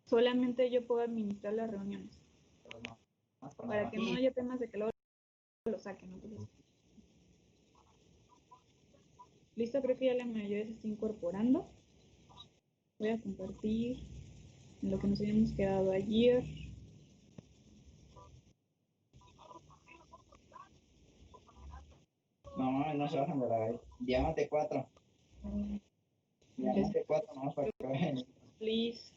solamente yo puedo administrar las reuniones. Para que no haya temas de que luego lo saquen. Entonces, listo, creo que ya la mayoría se está incorporando. Voy a compartir en lo que nos habíamos quedado ayer. No se bajan de la galleta. Diamante 4. Diamante 4, no para que vean. Please.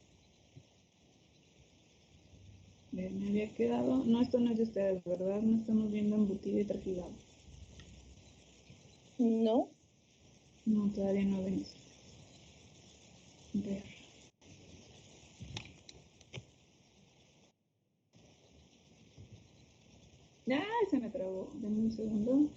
Me había quedado. No, esto no es de ustedes, ¿verdad? No estamos viendo embutido y trafigado. No. No, todavía no ven eso. Ver. ¡Ay! Se me trabó. Denme un segundo.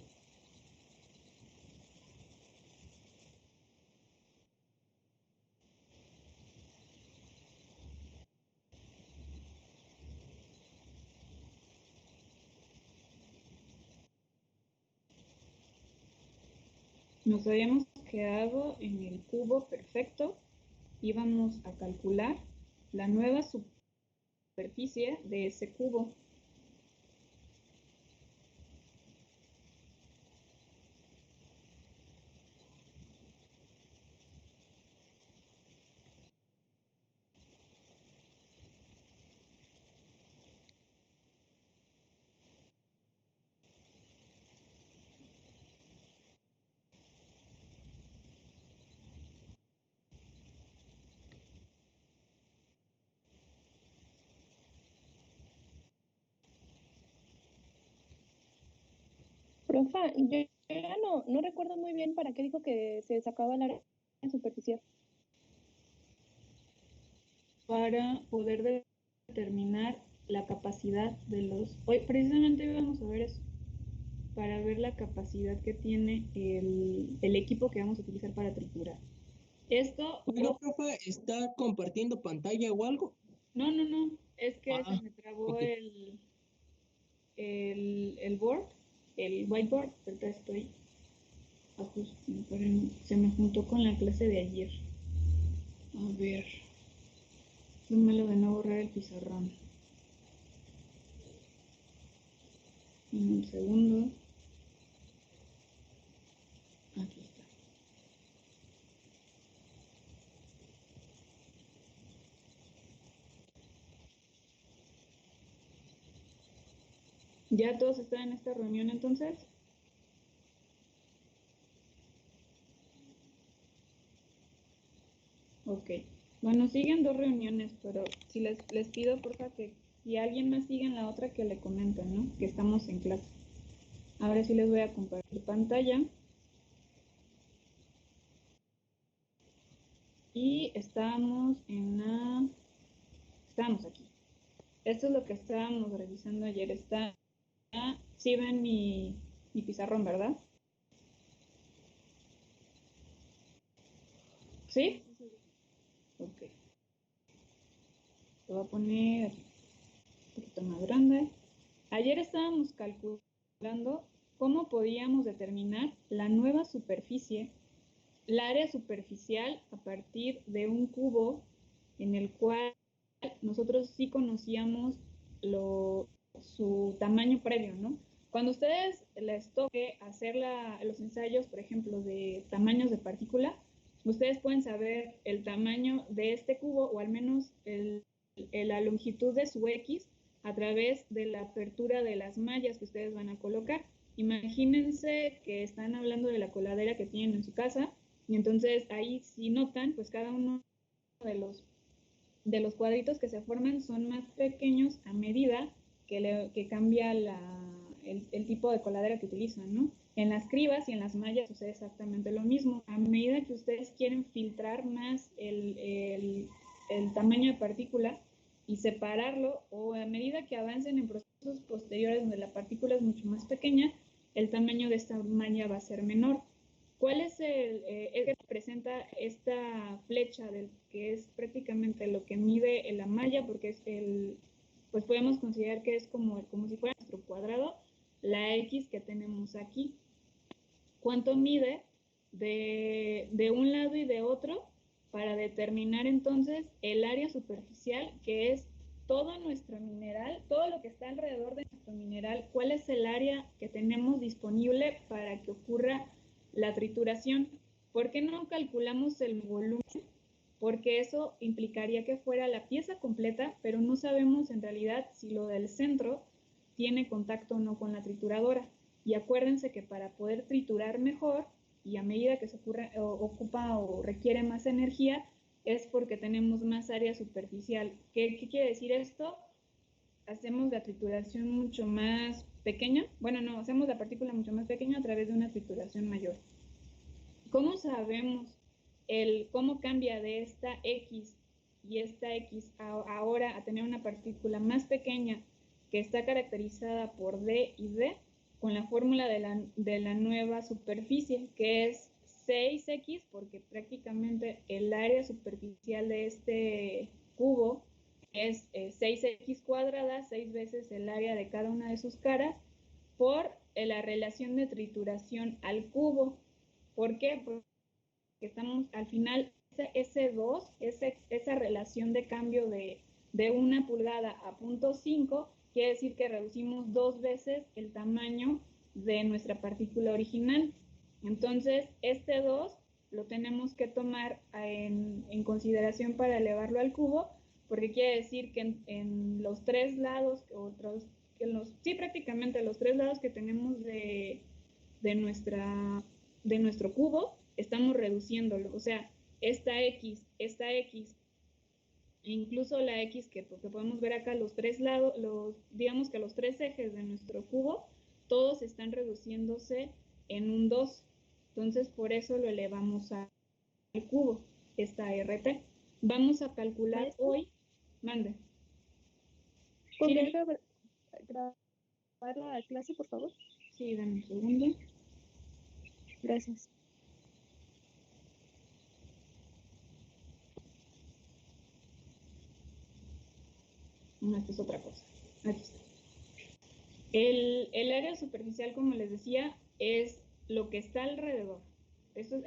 Nos habíamos quedado en el cubo perfecto. Íbamos a calcular la nueva superficie de ese cubo. Profa, yo ya no recuerdo muy bien para qué dijo que se sacaba la área superficial. Para poder determinar la capacidad de los... Hoy precisamente vamos a ver eso, para ver la capacidad que tiene el equipo que vamos a utilizar para triturar. Esto... Oiga, profa, ¿está compartiendo pantalla o algo? No, es que se me trabó okay. el board, el whiteboard, ahorita estoy... se me juntó con la clase de ayer. A ver... Es malo de no borrar el pizarrón. En un segundo. Aquí está. ¿Ya todos están en esta reunión entonces? Ok. Bueno, siguen 2 reuniones, pero si les pido porfa que si alguien más sigue en la otra que le comenten, ¿no? Que estamos en clase. Ahora sí les voy a compartir pantalla. Y estamos estamos aquí. Esto es lo que estábamos revisando ayer. Sí ven mi pizarrón, ¿verdad? ¿Sí? Ok. Lo voy a poner un poquito más grande. Ayer estábamos calculando cómo podíamos determinar la nueva superficie, la área superficial a partir de un cubo en el cual nosotros sí conocíamos su tamaño previo, ¿no? Cuando ustedes les toque hacer los ensayos, por ejemplo, de tamaños de partícula, ustedes pueden saber el tamaño de este cubo o al menos la longitud de su X a través de la apertura de las mallas que ustedes van a colocar. Imagínense que están hablando de la coladera que tienen en su casa y entonces ahí si notan, pues cada uno de los cuadritos que se forman son más pequeños a medida que cambia el tipo de coladera que utilizan, ¿no? En las cribas y en las mallas sucede exactamente lo mismo. A medida que ustedes quieren filtrar más el tamaño de partícula y separarlo, o a medida que avancen en procesos posteriores donde la partícula es mucho más pequeña, el tamaño de esta malla va a ser menor. ¿Cuál es el que presenta esta flecha que es prácticamente lo que mide la malla? Porque es pues podemos considerar que es como si fuera nuestro cuadrado, la X que tenemos aquí. ¿Cuánto mide de un lado y de otro para determinar entonces el área superficial, que es todo nuestro mineral, todo lo que está alrededor de nuestro mineral, cuál es el área que tenemos disponible para que ocurra la trituración. ¿Por qué no calculamos el volumen? Porque eso implicaría que fuera la pieza completa, pero no sabemos en realidad si lo del centro tiene contacto o no con la trituradora. Y acuérdense que para poder triturar mejor, y a medida que se ocupa o requiere más energía, es porque tenemos más área superficial. ¿Qué quiere decir esto? Hacemos la trituración mucho más pequeña. Bueno, no, hacemos la partícula mucho más pequeña a través de una trituración mayor. ¿Cómo sabemos cómo cambia de esta X y esta X ahora a tener una partícula más pequeña que está caracterizada por D y D? Con la fórmula de la nueva superficie, que es 6x, porque prácticamente el área superficial de este cubo es 6x cuadrada, 6 veces el área de cada una de sus caras, por la relación de trituración al cubo. ¿Por qué? Porque estamos al final, ese 2, esa relación de cambio de 1 pulgada a 0.5, quiere decir que reducimos 2 veces el tamaño de nuestra partícula original. Entonces, este 2 lo tenemos que tomar en consideración para elevarlo al cubo, porque quiere decir que en los 3 lados, prácticamente los 3 lados que tenemos de nuestro cubo, estamos reduciéndolo. O sea, esta X, incluso la X que podemos ver acá, los 3 lados, digamos que los 3 ejes de nuestro cubo, todos están reduciéndose en un 2. Entonces, por eso lo elevamos al cubo, esta RT. Vamos a calcular hoy. Mande. ¿Podría grabar la clase, por favor? Sí, dame un segundo. Gracias. No, esto es otra cosa. Aquí está. El área superficial, como les decía, es lo que está alrededor.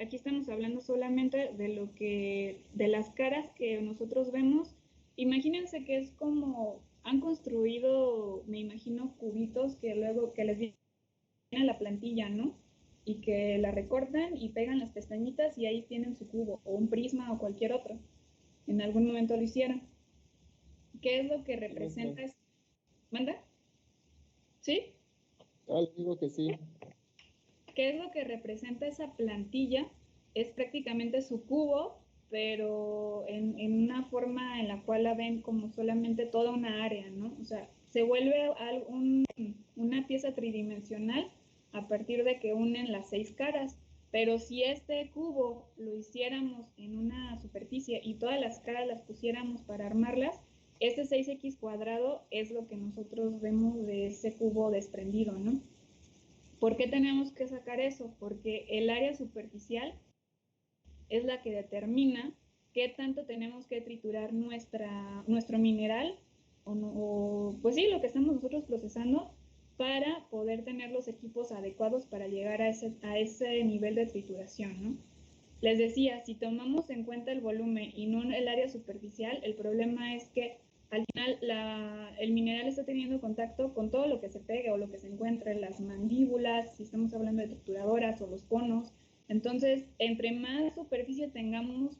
Aquí estamos hablando solamente de las caras que nosotros vemos. Imagínense que es como han construido, me imagino, cubitos que luego que les viene a la plantilla, ¿no? Y que la recortan y pegan las pestañitas y ahí tienen su cubo, o un prisma o cualquier otro. En algún momento lo hicieron. ¿Qué es lo que representa? ¿Manda? ¿Sí? Les digo que sí. ¿Qué es lo que representa esa plantilla? Es prácticamente su cubo, pero en una forma en la cual la ven como solamente toda una área, ¿no? O sea, se vuelve una pieza tridimensional a partir de que unen las 6 caras. Pero si este cubo lo hiciéramos en una superficie y todas las caras las pusiéramos para armarlas, ese 6x cuadrado es lo que nosotros vemos de ese cubo desprendido, ¿no? ¿Por qué tenemos que sacar eso? Porque el área superficial es la que determina qué tanto tenemos que triturar nuestro mineral pues sí, lo que estamos nosotros procesando para poder tener los equipos adecuados para llegar a ese nivel de trituración, ¿no? Les decía, si tomamos en cuenta el volumen y no el área superficial, el problema es que al final el mineral está teniendo contacto con todo lo que se pegue o lo que se encuentre en las mandíbulas, si estamos hablando de trituradoras o los conos. Entonces, entre más superficie tengamos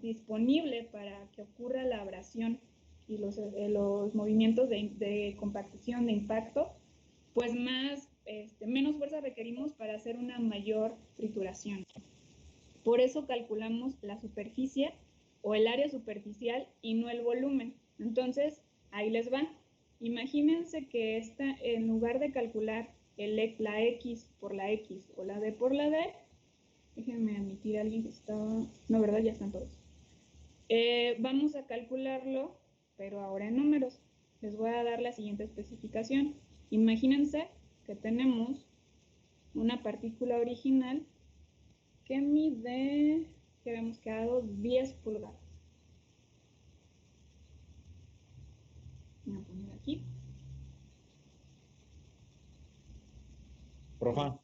disponible para que ocurra la abrasión y los movimientos de compactación, de impacto, pues menos fuerza requerimos para hacer una mayor trituración. Por eso calculamos la superficie o el área superficial y no el volumen. Entonces, ahí les va. Imagínense que en lugar de calcular la X por la X o la D por la D, déjenme admitir a alguien que estaba... No, ¿verdad? Ya están todos. Vamos a calcularlo, pero ahora en números. Les voy a dar la siguiente especificación. Imagínense que tenemos una partícula original que mide, que habíamos quedado 10 pulgadas. Voy a poner aquí. Profa,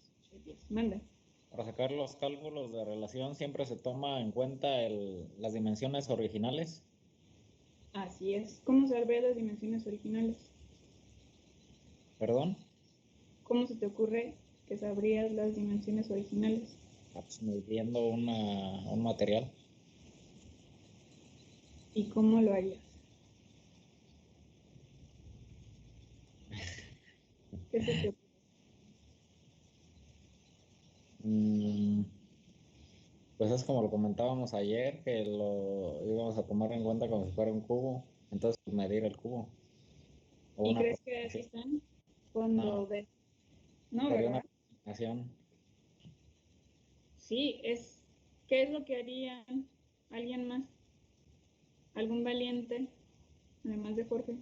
Manda. Para sacar los cálculos de relación siempre se toma en cuenta las dimensiones originales. Así es. ¿Cómo saber las dimensiones originales? ¿Perdón? ¿Cómo se te ocurre que sabrías las dimensiones originales? Pues midiendo un material. ¿Y cómo lo harías? ¿Qué se te ocurre? Mm, Pues es como lo comentábamos ayer, que lo íbamos a tomar en cuenta como si fuera un cubo. Entonces, pues, medir el cubo. O ¿Y una crees que así aproximación. están? No, Cuando ves. No, sería una ¿verdad? aproximación. Sí, ¿qué es lo que haría alguien más? ¿Algún valiente, además de Jorge?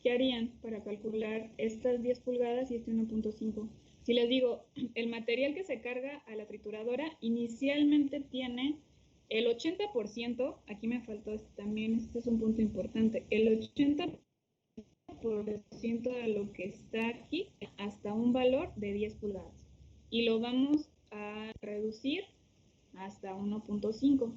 ¿Qué harían para calcular estas 10 pulgadas y este 1.5? Si les digo, el material que se carga a la trituradora inicialmente tiene el 80%, aquí me faltó también, este es un punto importante, el 80% de lo que está aquí hasta un valor de 10 pulgadas. Y lo vamos a reducir hasta 1.5.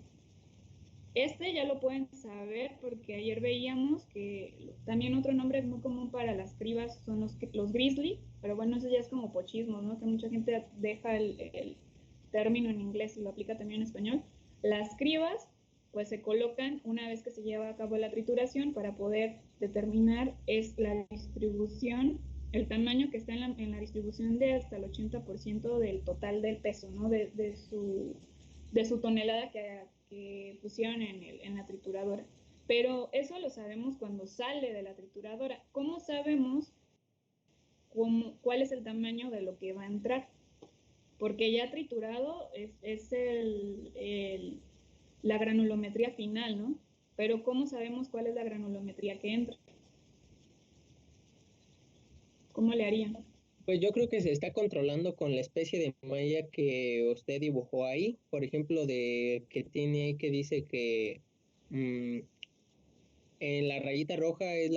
Este ya lo pueden saber porque ayer veíamos que también otro nombre muy común para las cribas son los grizzly, pero bueno, eso ya es como pochismo, ¿no? Que mucha gente deja el término en inglés y lo aplica también en español. Las cribas pues se colocan una vez que se lleva a cabo la trituración para poder determinar es la distribución, el tamaño que está en la distribución de hasta el 80% del total del peso, ¿no? De su tonelada que pusieron en la trituradora. Pero eso lo sabemos cuando sale de la trituradora. ¿Cómo sabemos cuál es el tamaño de lo que va a entrar? Porque ya triturado es la granulometría final, ¿no? Pero ¿cómo sabemos cuál es la granulometría que entra? ¿Cómo le harían? Pues yo creo que se está controlando con la especie de malla que usted dibujó ahí, por ejemplo, de que tiene, que dice que en la rayita roja es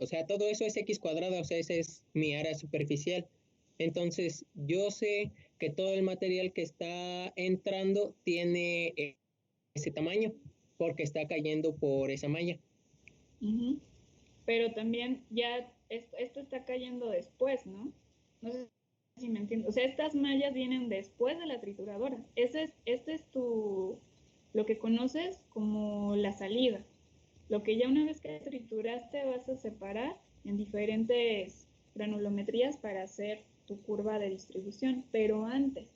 o sea, todo eso es X cuadrada, o sea, esa es mi área superficial. Entonces, yo sé que todo el material que está entrando tiene ese tamaño, porque está cayendo por esa malla. Uh-huh. Pero también ya esto está cayendo después, ¿no? No sé si me entiendes. O sea, estas mallas vienen después de la trituradora. Este es lo que conoces como la salida. Lo que ya una vez que trituraste vas a separar en diferentes granulometrías para hacer tu curva de distribución. Pero antes.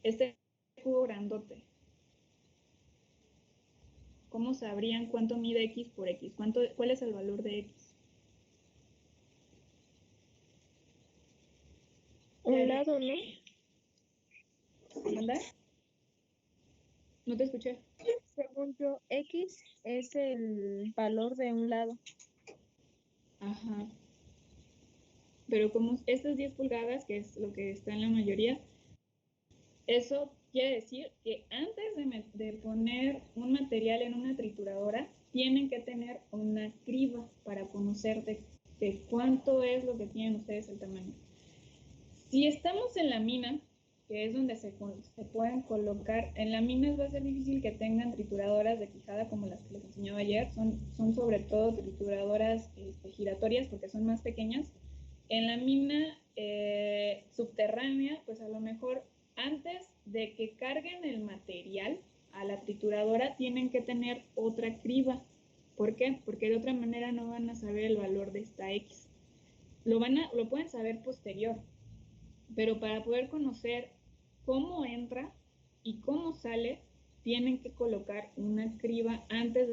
Este cubo grandote. ¿Cómo sabrían cuánto mide X por X? ¿Cuál es el valor de X? Un lado, ¿no? ¿Manda? No te escuché. Según yo, X es el valor de un lado. Ajá. Pero como estas 10 pulgadas, que es lo que está en la mayoría, eso quiere decir que antes de poner un material en una trituradora, tienen que tener una criba para conocer de cuánto es lo que tienen ustedes el tamaño. Si estamos en la mina, que es donde se pueden colocar, en la mina va a ser difícil que tengan trituradoras de quijada como las que les enseñaba ayer, son sobre todo trituradoras giratorias porque son más pequeñas. En la mina subterránea, pues a lo mejor antes de que carguen el material a la trituradora tienen que tener otra criba. ¿Por qué? Porque de otra manera no van a saber el valor de esta X. Lo pueden saber posterior, pero para poder conocer cómo entra y cómo sale, tienen que colocar una criba antes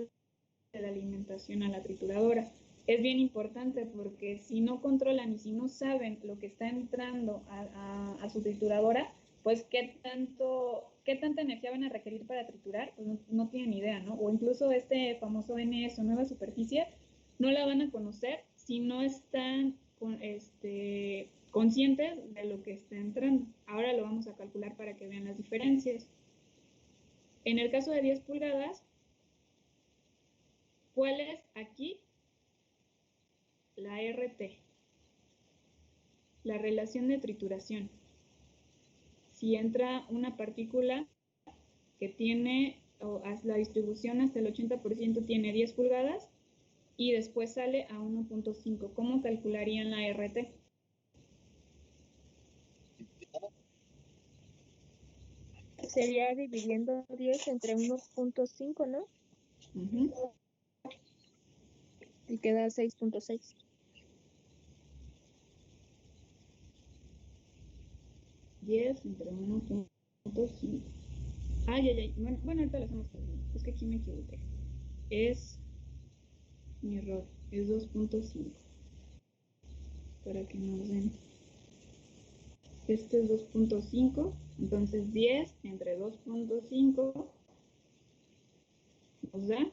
de la alimentación a la trituradora. Es bien importante porque si no controlan y si no saben lo que está entrando a su trituradora, pues qué tanta energía van a requerir para triturar, pues no tienen idea, ¿no? O incluso este famoso NS o nueva superficie, no la van a conocer si no están conscientes de lo que está entrando. Ahora lo vamos a calcular para que vean las diferencias. En el caso de 10 pulgadas, ¿cuál es aquí la RT? La relación de trituración. si entra una partícula que tiene, la distribución hasta el 80% tiene 10 pulgadas y después sale a 1.5. ¿Cómo calcularían la RT? Sería dividiendo 10 entre 1.5, ¿no? Ujú. Y queda 6.6. Entre 1.5. Ay. Bueno, ahorita lo hacemos. Es que aquí me equivoqué. Es mi error. Es 2.5. Para que nos den. Este es 2.5. Entonces 10 entre 2.5 nos da.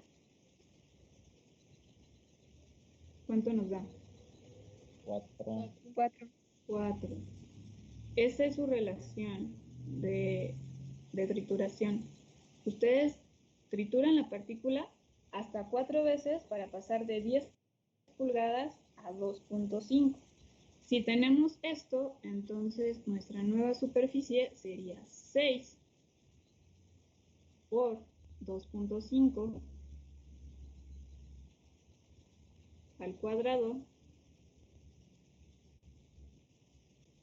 ¿Cuánto nos da? 4. 4. Esa es su relación de trituración. Ustedes trituran la partícula hasta 4 veces para pasar de 10 pulgadas a 2.5. Si tenemos esto, entonces nuestra nueva superficie sería 6 por 2.5 al cuadrado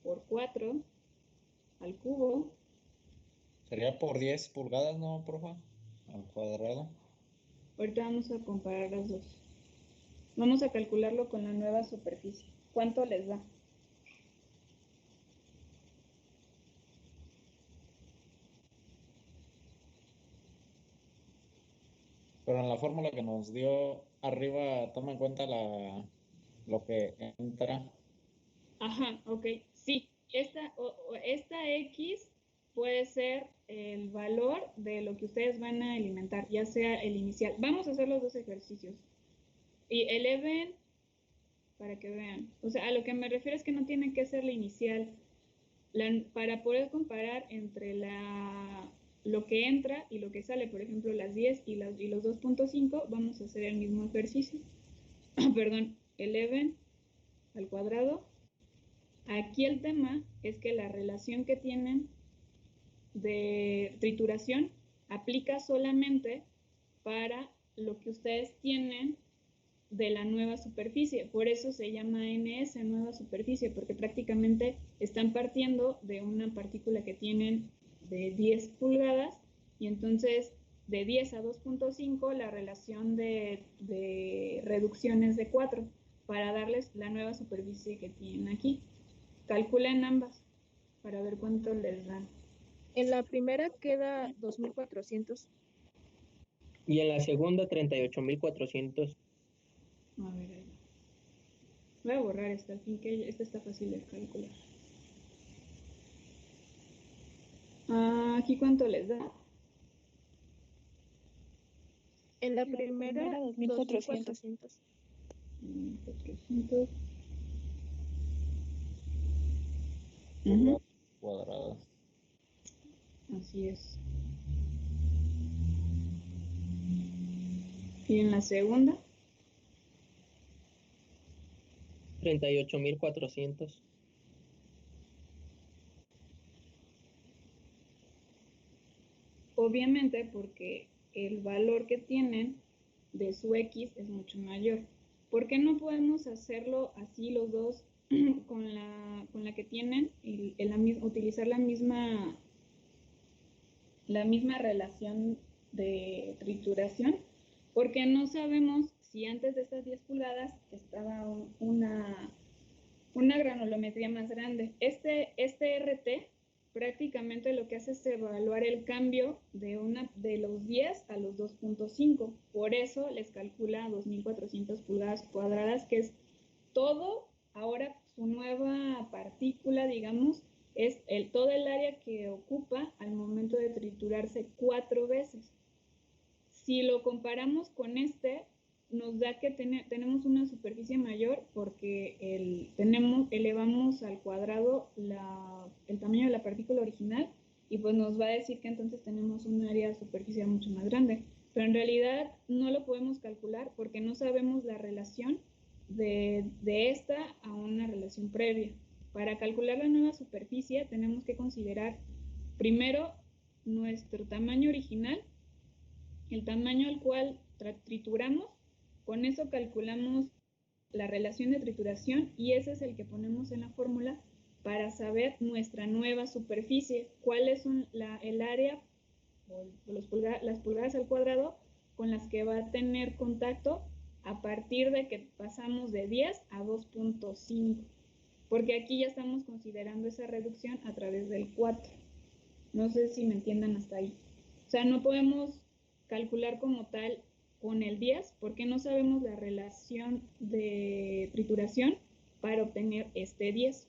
por 4 al cubo. Sería por 10 pulgadas, ¿no, profa? Al cuadrado. Ahorita vamos a comparar las dos. Vamos a calcularlo con la nueva superficie. ¿Cuánto les da? Pero en la fórmula que nos dio arriba, toma en cuenta lo que entra. Ajá, ok. Sí, esta X puede ser el valor de lo que ustedes van a alimentar, ya sea el inicial. Vamos a hacer los dos ejercicios. Y eleven para que vean. O sea, a lo que me refiero es que no tiene que ser la inicial. Para poder comparar entre lo que entra y lo que sale, por ejemplo, las 10 y los 2.5, vamos a hacer el mismo ejercicio. Perdón, eleven al cuadrado. Aquí el tema es que la relación que tienen de trituración aplica solamente para lo que ustedes tienen de la nueva superficie. Por eso se llama NS, nueva superficie, porque prácticamente están partiendo de una partícula que tienen de 10 pulgadas y entonces de 10 a 2.5 la relación de reducción es de 4 para darles la nueva superficie que tienen aquí. Calculen ambas para ver cuánto les dan. En la primera queda 2.400. Y en la segunda 38.400. A ver, ahí va. Voy a borrar esta, al fin que esta está fácil de calcular. ¿Aquí cuánto les da? En la primera 2.400. 2.400. 400. Cuadrado. Así es. Y en la segunda, 38.400. obviamente porque el valor que tienen de su X es mucho mayor. ¿Por qué no podemos hacerlo así los dos con la que tienen y utilizar la misma relación de trituración? Porque no sabemos si antes de estas 10 pulgadas estaba una granulometría más grande. Este RT prácticamente lo que hace es evaluar el cambio de los 10 a los 2.5. Por eso les calcula 2.400 pulgadas cuadradas, que es todo ahora su nueva partícula, digamos, es todo el área que ocupa al momento de triturarse 4 veces. Si lo comparamos con nos da que tenemos una superficie mayor porque elevamos al cuadrado el tamaño de la partícula original y pues nos va a decir que entonces tenemos un área superficial mucho más grande. Pero en realidad no lo podemos calcular porque no sabemos la relación de esta a una relación previa. Para calcular la nueva superficie tenemos que considerar Primero, nuestro tamaño original, el tamaño al cual trituramos, con eso calculamos la relación de trituración y ese es el que ponemos en la fórmula para saber nuestra nueva superficie, cuáles son el área o las pulgadas al cuadrado con las que va a tener contacto a partir de que pasamos de 10 a 2.5, porque aquí ya estamos considerando esa reducción a través del 4. No sé si me entiendan hasta ahí. O sea, no podemos calcular como tal con el 10 porque no sabemos la relación de trituración para obtener este 10.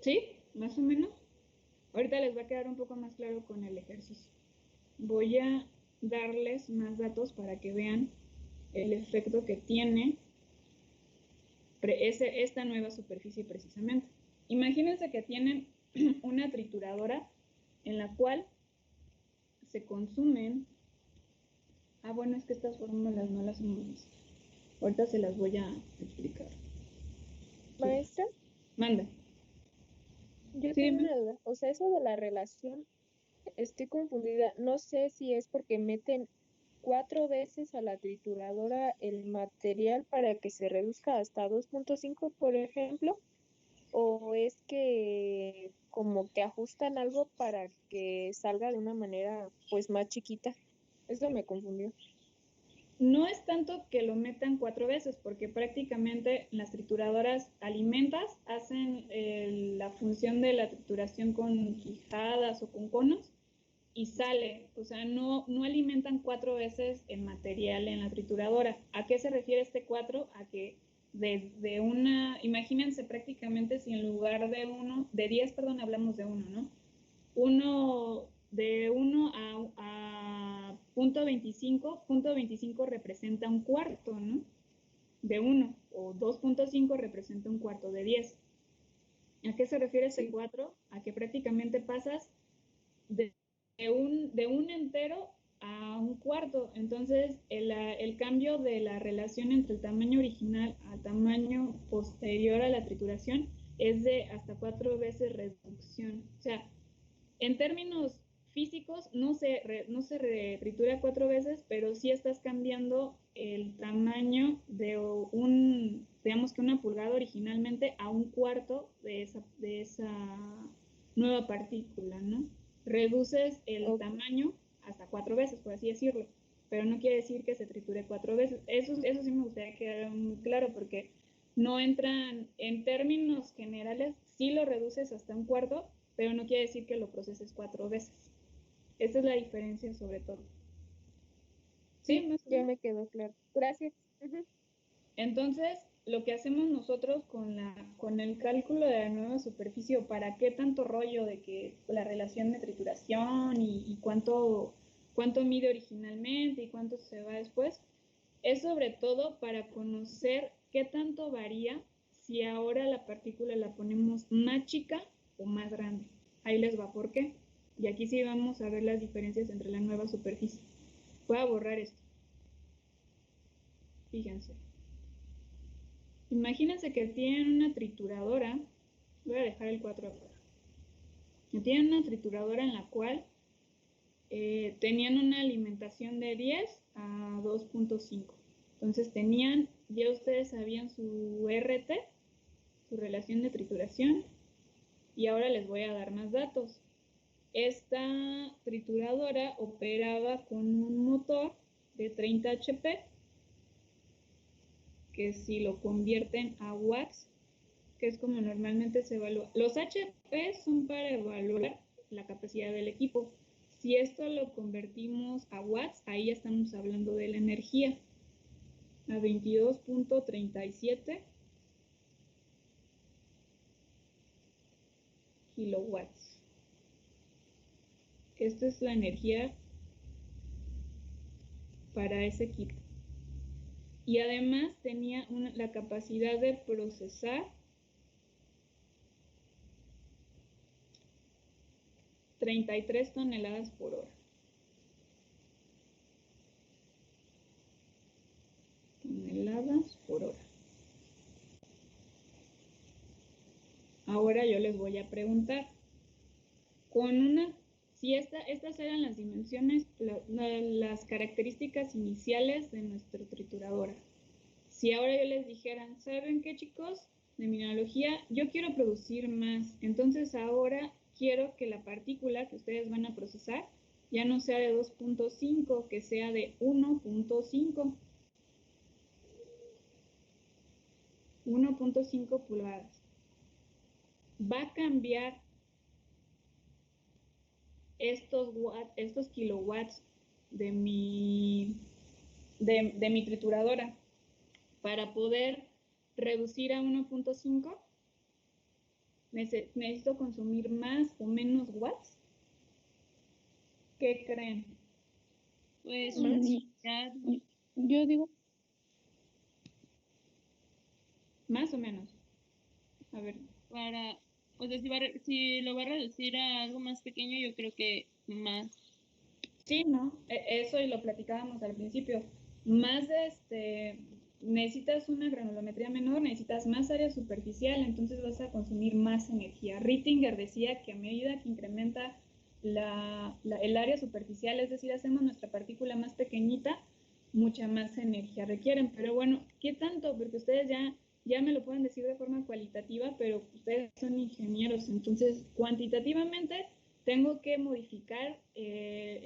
¿Sí? Más o menos. Ahorita les va a quedar un poco más claro con el ejercicio. Voy a darles más datos para que vean el efecto que tiene esta nueva superficie precisamente. Imagínense que tienen una trituradora en la cual se consumen. Bueno, es que estas fórmulas no las hemos visto. Ahorita se las voy a explicar. Maestra, Manda. yo Sí, tengo dime. una duda. O sea, eso de la relación, estoy confundida. No sé si es porque meten 4 veces a la trituradora el material para que se reduzca hasta 2.5, por ejemplo, o es que como que ajustan algo para que salga de una manera pues más chiquita. Eso me confundió. No es tanto que lo metan 4 veces, porque prácticamente las trituradoras alimentas hacen la función de la trituración con quijadas o con conos y sale. O sea, no alimentan 4 veces el material en la trituradora. ¿A qué se refiere este 4? A que desde imagínense prácticamente si en lugar de 10, perdón, hablamos de 1, ¿no? De 1 a punto 25 representa un cuarto, ¿no? De 1, o 2.5 representa un cuarto de 10. ¿A qué se refiere ese 4? A que prácticamente pasas de un entero a un cuarto. Entonces, el cambio de la relación entre el tamaño original al tamaño posterior a la trituración es de hasta 4 veces reducción. O sea, en términos físicos no se tritura 4 veces, pero sí estás cambiando el tamaño de digamos que una pulgada originalmente a un cuarto de esa nueva partícula, ¿no? Reduces el tamaño hasta 4 veces, por así decirlo, pero no quiere decir que se triture 4 veces. Eso sí me gustaría que quedara muy claro, porque no entran en términos generales, sí lo reduces hasta un cuarto, pero no quiere decir que lo proceses 4 veces. Esa es la diferencia sobre todo. ¿Sí? ¿Más o Ya menos? me quedó claro. Gracias. Entonces, lo que hacemos nosotros con el cálculo de la nueva superficie, o para qué tanto rollo de que la relación de trituración y cuánto mide originalmente y cuánto se va después, es sobre todo para conocer qué tanto varía si ahora la partícula la ponemos más chica o más grande. Ahí les va por qué. Y aquí sí vamos a ver las diferencias entre la nueva superficie. Voy a borrar esto. Fíjense. Imagínense que tienen una trituradora. Voy a dejar el 4 afuera. Tienen una trituradora en la cual tenían una alimentación de 10 a 2.5. Entonces tenían, ya ustedes sabían su RT, su relación de trituración, y ahora les voy a dar más datos. Esta trituradora operaba con un motor de 30 HP, que si lo convierten a watts, que es como normalmente se evalúa. Los HP son para evaluar la capacidad del equipo. Si esto lo convertimos a watts, ahí ya estamos hablando de la energía. A 22.37 kilowatts. Esta es la energía para ese equipo. Y además tenía la capacidad de procesar 33 toneladas por hora. Toneladas por hora. Ahora yo les voy a preguntar, si estas eran las dimensiones, las características iniciales de nuestra trituradora. Si ahora yo les dijera, ¿saben qué, chicos? De mineralogía, yo quiero producir más, entonces ahora quiero que la partícula que ustedes van a procesar ya no sea de 2.5, que sea de 1.5. 1.5 pulgadas. Va a cambiar estos kilowatts de mi trituradora para poder reducir a 1.5. ¿Necesito consumir más o menos watts? ¿Qué creen? Pues Mm, una cantidad Yo digo, Más o menos. A ver, para, o sea, si lo va a reducir a algo más pequeño, yo creo que más. sí, ¿no? Eso y lo platicábamos al principio. Más necesitas una granulometría menor, necesitas más área superficial, entonces vas a consumir más energía. Rittinger decía que a medida que incrementa el área superficial, es decir, hacemos nuestra partícula más pequeñita, mucha más energía requieren. Pero bueno, ¿qué tanto? Porque ustedes ya me lo pueden decir de forma cualitativa, pero ustedes son ingenieros, entonces cuantitativamente tengo que modificar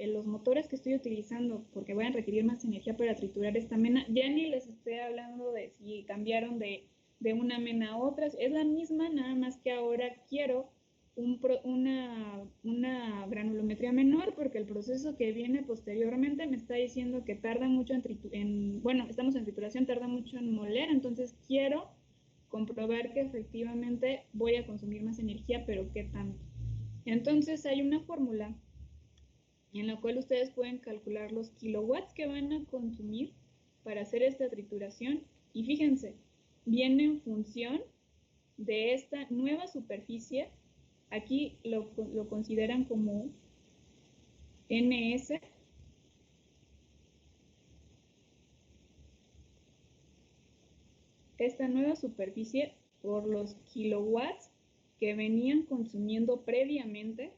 los motores que estoy utilizando porque van a requerir más energía para triturar esta mena. Ya ni les estoy hablando de si cambiaron de una mena a otra, es la misma, nada más que ahora quiero una granulometría menor porque el proceso que viene posteriormente me está diciendo que tarda mucho bueno, estamos en trituración, tarda mucho en moler, entonces quiero comprobar que efectivamente voy a consumir más energía, pero ¿qué tanto? Entonces hay una fórmula en la cual ustedes pueden calcular los kilowatts que van a consumir para hacer esta trituración y fíjense, viene en función de esta nueva superficie. Aquí lo consideran como NS. Esta nueva superficie por los kilowatts que venían consumiendo previamente.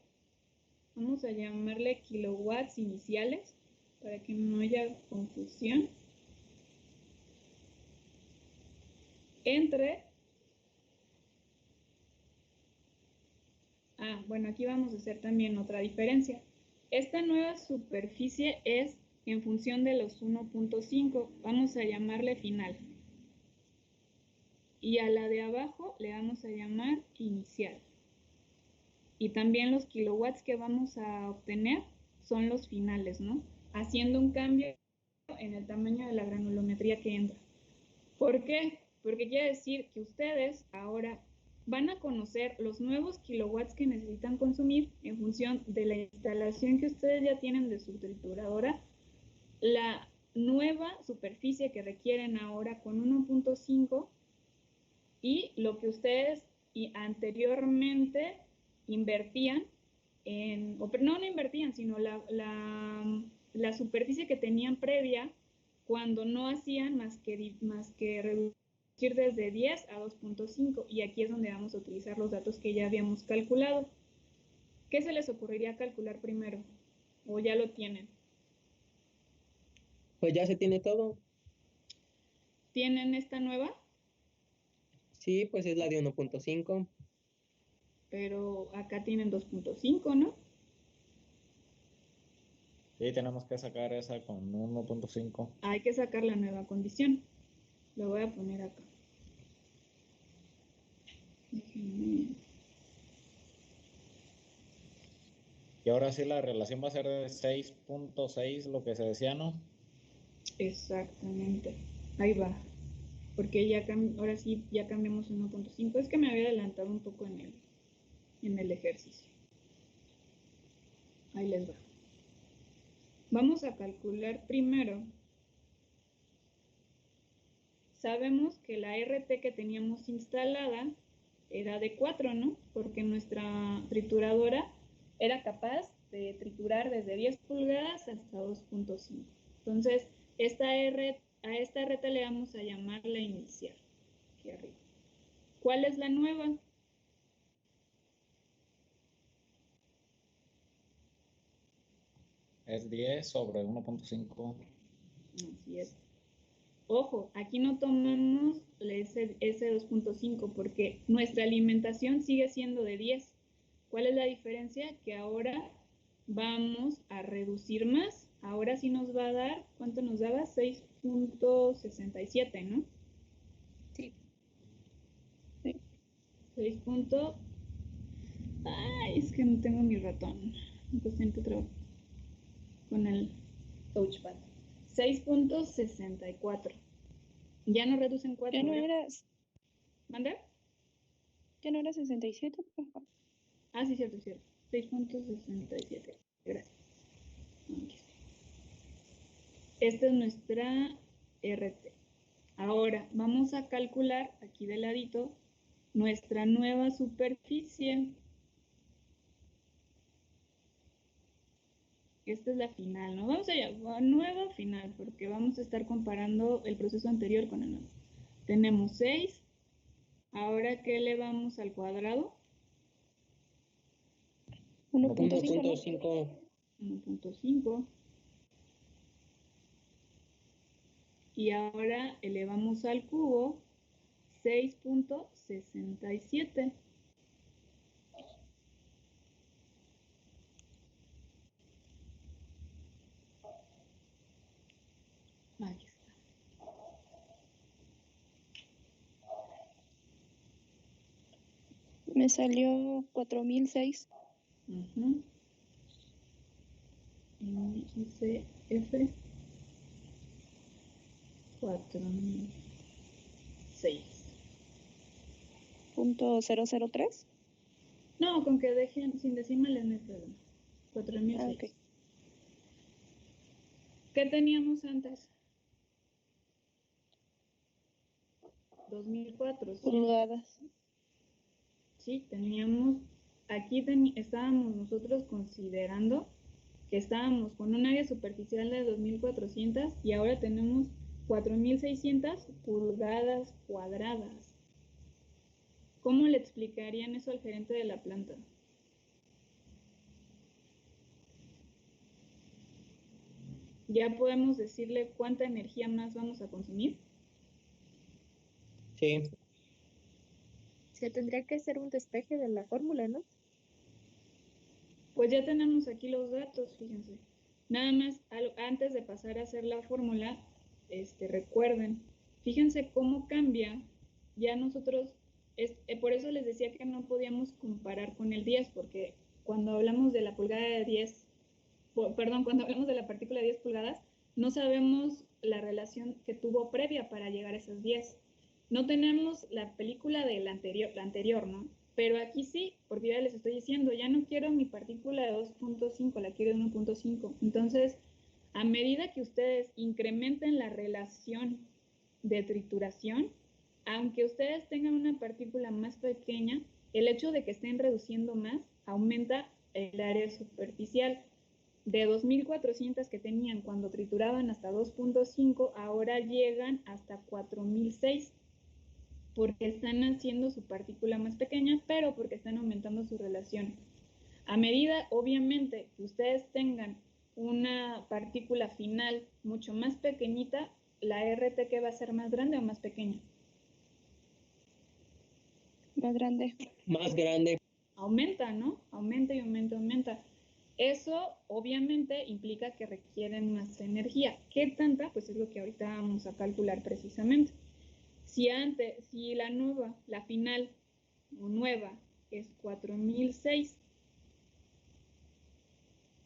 Vamos a llamarle kilowatts iniciales para que no haya confusión. Bueno, aquí vamos a hacer también otra diferencia. Esta nueva superficie es en función de los 1.5. Vamos a llamarle final. Y a la de abajo le vamos a llamar inicial. Y también los kilowatts que vamos a obtener son los finales, ¿no? Haciendo un cambio en el tamaño de la granulometría que entra. ¿Por qué? Porque quiere decir que ustedes ahora van a conocer los nuevos kilowatts que necesitan consumir en función de la instalación que ustedes ya tienen de su trituradora, la nueva superficie que requieren ahora con 1.5 y lo que ustedes anteriormente invertían no invertían, sino la superficie que tenían previa cuando no hacían más que reducir desde 10 a 2.5 y aquí es donde vamos a utilizar los datos que ya habíamos calculado. ¿Qué se les ocurriría calcular primero? ¿O ya lo tienen? Pues ya se tiene todo. ¿Tienen esta nueva? Sí, pues es la de 1.5. Pero acá tienen 2.5, ¿no? Sí, tenemos que sacar esa con 1.5. Hay que sacar la nueva condición. Lo voy a poner acá. Déjenme. Y ahora sí la relación va a ser de 6.6, lo que se decía, ¿no? Exactamente. Ahí va. Porque ahora sí ya cambiamos 1.5. Es que me había adelantado un poco en el ejercicio. Ahí les va. Vamos a calcular primero. Sabemos que la RT que teníamos instalada era de 4, ¿no? Porque nuestra trituradora era capaz de triturar desde 10 pulgadas hasta 2.5. Entonces, a esta RT le vamos a llamar la inicial, aquí arriba. ¿Cuál es la nueva? Es 10 sobre 1.5. Así es. Ojo, aquí no tomamos ese 2.5 porque nuestra alimentación sigue siendo de 10. ¿Cuál es la diferencia? Que ahora vamos a reducir más. Ahora sí nos va a dar, ¿cuánto nos daba? 6.67, ¿no? Sí. 6. Ay, es que no tengo mi ratón. Entonces tengo que trabajar con el touchpad. 6.64. Ya no reducen 4. Ya no ¿verdad? era, ¿Manda? ya no era 67, profa. Ah, sí, cierto, cierto. 6.67. Gracias. Aquí está. Esta es nuestra RT. Ahora vamos a calcular aquí de ladito nuestra nueva superficie. Esta es la final, ¿no? Vamos allá, nueva final, porque vamos a estar comparando el proceso anterior con el nuevo. Tenemos 6. Ahora, ¿qué elevamos al cuadrado? 1.5, ¿no? 1.5. 1.5. Y ahora elevamos al cubo 6.67. Aquí está. Me salió 4006. Índice F 4006. .003. No, con que dejen sin decimales no hay problema. 4006. Ah, ok. ¿Qué teníamos antes? 2400. Pulgadas. Sí, teníamos, aquí estábamos nosotros considerando que estábamos con un área superficial de 2400 y ahora tenemos 4600 pulgadas cuadradas. ¿Cómo le explicarían eso al gerente de la planta? ¿Ya podemos decirle cuánta energía más vamos a consumir? Sí. Se tendría que hacer un despeje de la fórmula, ¿no? Pues ya tenemos aquí los datos, fíjense. Nada más, antes de pasar a hacer la fórmula, recuerden, fíjense cómo cambia. Ya nosotros, por eso les decía que no podíamos comparar con el 10, porque cuando hablamos de la pulgada de 10, perdón, cuando hablamos de la partícula de 10 pulgadas, no sabemos la relación que tuvo previa para llegar a esas 10. No tenemos la película de la anterior, ¿no? Pero aquí sí, porque ya les estoy diciendo, ya no quiero mi partícula de 2.5, la quiero de 1.5. Entonces, a medida que ustedes incrementen la relación de trituración, aunque ustedes tengan una partícula más pequeña, el hecho de que estén reduciendo más aumenta el área superficial. De 2.400 que tenían cuando trituraban hasta 2.5, ahora llegan hasta 4.006, porque están haciendo su partícula más pequeña, pero porque están aumentando su relación. A medida, obviamente, que ustedes tengan una partícula final mucho más pequeñita, la RT que va a ser más grande o más pequeña. Más grande. Más grande. Aumenta, ¿no? Aumenta y aumenta, aumenta. Eso obviamente implica que requieren más energía. ¿Qué tanta? Pues es lo que ahorita vamos a calcular precisamente. Si la nueva, la final o nueva es 4006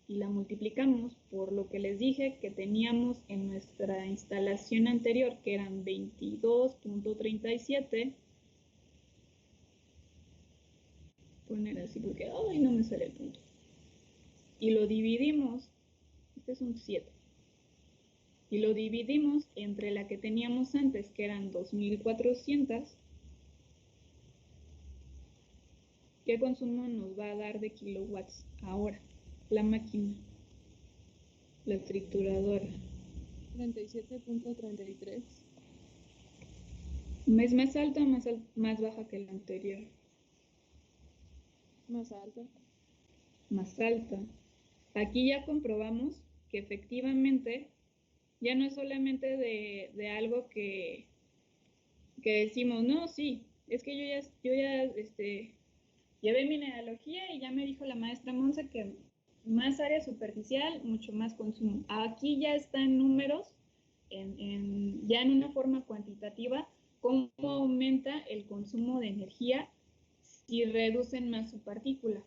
y la multiplicamos por lo que les dije que teníamos en nuestra instalación anterior, que eran 22.37, poner así porque, ay, no me sale el punto. Y lo dividimos, este es un 7, y lo dividimos entre la que teníamos antes, que eran 2400, ¿qué consumo nos va a dar de kilowatts ahora la máquina, la trituradora? 37.33. ¿Es más alta o más baja que la anterior? Más alta. Más alta. Aquí ya comprobamos que efectivamente ya no es solamente de algo que decimos, no, sí, es que yo ya llevé mineralogía y ya me dijo la maestra Monse que más área superficial, mucho más consumo. Aquí ya está en números, ya en una forma cuantitativa, cómo aumenta el consumo de energía si reducen más su partícula.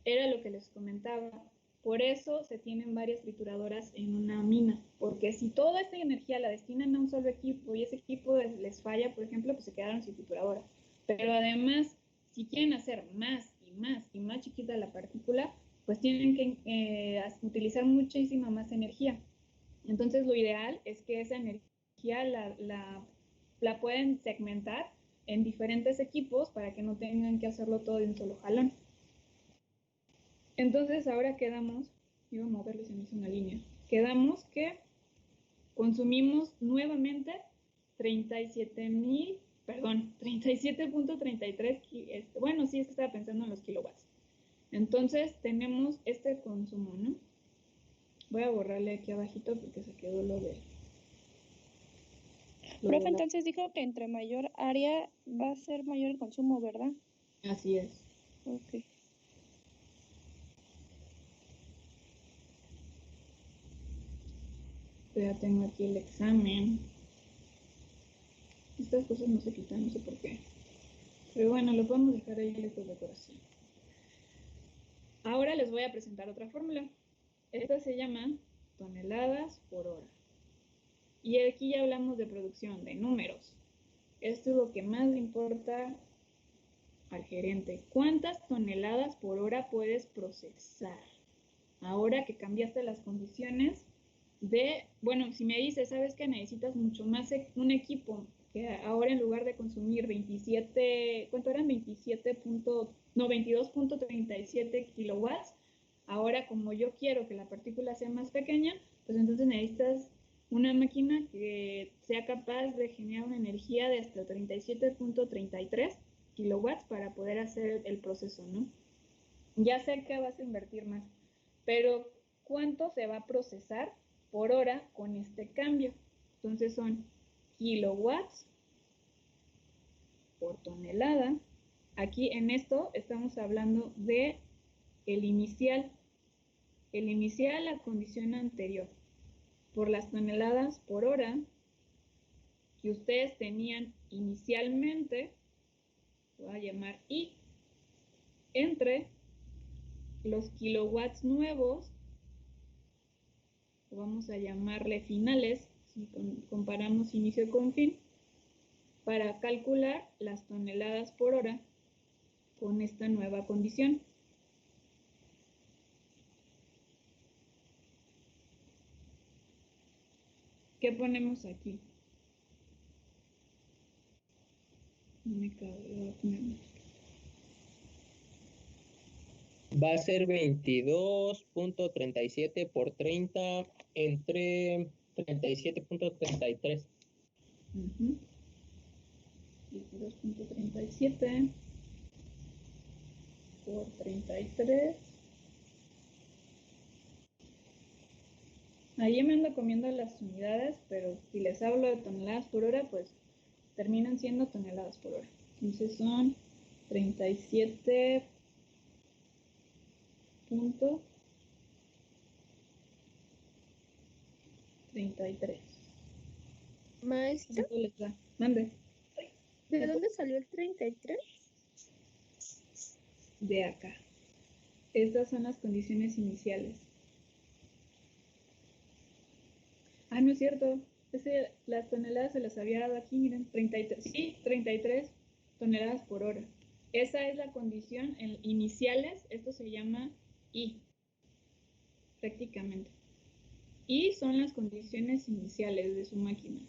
Era lo que les comentaba. Por eso se tienen varias trituradoras en una mina, porque si toda esta energía la destinan a un solo equipo y ese equipo les falla, por ejemplo, pues se quedaron sin trituradora. Pero además, si quieren hacer más y más y más chiquita la partícula, pues tienen que utilizar muchísima más energía. Entonces, lo ideal es que esa energía la pueden segmentar en diferentes equipos para que no tengan que hacerlo todo de un solo jalón. Entonces, ahora quedamos, iba a moverlo y se me hizo una línea, quedamos que consumimos nuevamente 37.33, bueno, sí, es que estaba pensando en los kilowatts. Entonces, tenemos este consumo, ¿no? Voy a borrarle aquí abajito porque se quedó lo de... Profe, entonces dijo que entre mayor área va a ser mayor el consumo, ¿verdad? Así es. Ok. Ya tengo aquí el examen. Estas cosas no se quitan, no sé por qué. Pero bueno, lo podemos dejar ahí lejos de corazón. Ahora les voy a presentar otra fórmula. Esta se llama toneladas por hora. Y aquí ya hablamos de producción, de números. Esto es lo que más le importa al gerente. ¿Cuántas toneladas por hora puedes procesar? Ahora que cambiaste las condiciones bueno, si me dices, sabes que necesitas mucho más un equipo, que ahora en lugar de consumir 27, ¿cuánto eran? 22.37 kilowatts, ahora como yo quiero que la partícula sea más pequeña, pues entonces necesitas una máquina que sea capaz de generar una energía de hasta 37.33 kilowatts para poder hacer el proceso, ¿no? Ya sé que vas a invertir más, pero ¿cuánto se va a procesar por hora con este cambio? Entonces son kilowatts por tonelada. Aquí en esto estamos hablando de el inicial la condición anterior, por las toneladas por hora que ustedes tenían inicialmente, voy a llamar I, entre los kilowatts nuevos, vamos a llamarle finales, si comparamos inicio con fin, para calcular las toneladas por hora con esta nueva condición. ¿Qué ponemos aquí? No me cabe, Va a ser 22.37 por 30 entre 37.33. 22.37 por 33. Ahí me ando comiendo las unidades, pero si les hablo de toneladas por hora, pues terminan siendo toneladas por hora. Entonces son 37.33. Maestra, ¿Cuánto les da? Mande. ¿de dónde salió el 33? De acá. Estas son las condiciones iniciales. Ah, no es cierto. Las toneladas se las había dado aquí, miren, 33, sí, 33 toneladas por hora. Esa es la condición iniciales, esto se llama I, prácticamente. Y son las condiciones iniciales de su máquina.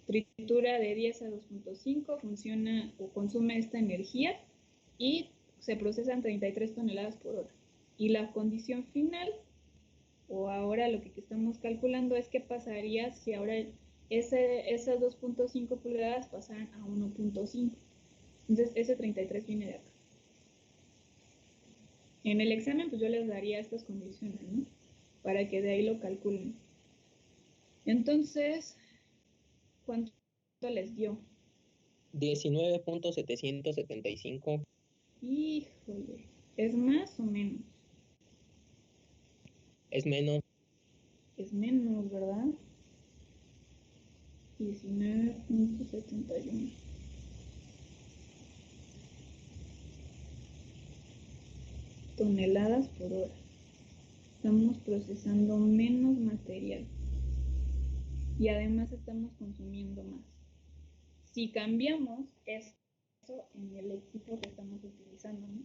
Tritura de 10 a 2.5, funciona o consume esta energía y se procesan 33 toneladas por hora. Y la condición final, o ahora lo que estamos calculando, es qué pasaría si ahora esas 2.5 pulgadas pasaran a 1.5. Entonces ese 33 viene de acá. En el examen pues yo les daría estas condiciones, ¿no? para que de ahí lo calculen. Entonces, ¿cuánto les dio? 19.775. Híjole, ¿es más o menos? Es menos. Es menos, ¿verdad? 19.71. Toneladas por hora. Estamos procesando menos material y además estamos consumiendo más. Si cambiamos eso en el equipo que estamos utilizando, ¿no?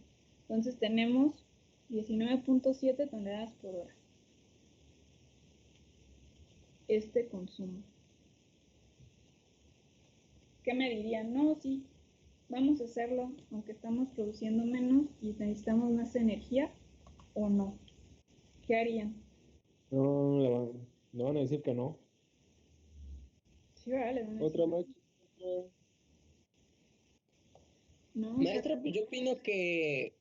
Entonces tenemos 19.7 toneladas por hora. Este consumo. ¿Qué me dirían? No, sí, vamos a hacerlo, aunque estamos produciendo menos y necesitamos más energía, ¿o no? ¿Qué harían? No, le van a decir que no. Sí, ¿verdad? Les van a Otra decir, máquina. no, Maestra, pues yo opino que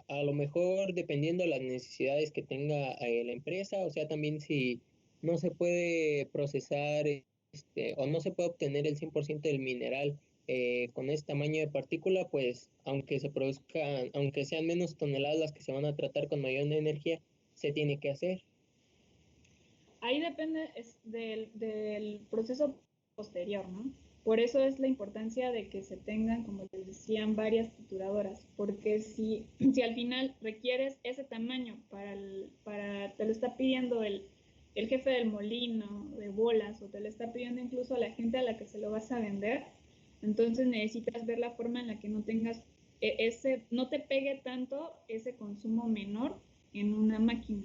a lo mejor dependiendo de las necesidades que tenga la empresa, o sea, también si no se puede procesar o no se puede obtener el 100% del mineral con ese tamaño de partícula, pues aunque se produzcan, aunque sean menos toneladas las que se van a tratar con mayor energía, se tiene que hacer. ahí depende del proceso posterior, ¿no? Por eso es la importancia de que se tengan, como les decían, varias trituradoras, porque si al final requieres ese tamaño te lo está pidiendo el jefe del molino de bolas o te lo está pidiendo incluso la gente a la que se lo vas a vender, entonces necesitas ver la forma en la que no tengas no te pegue tanto ese consumo menor en una máquina.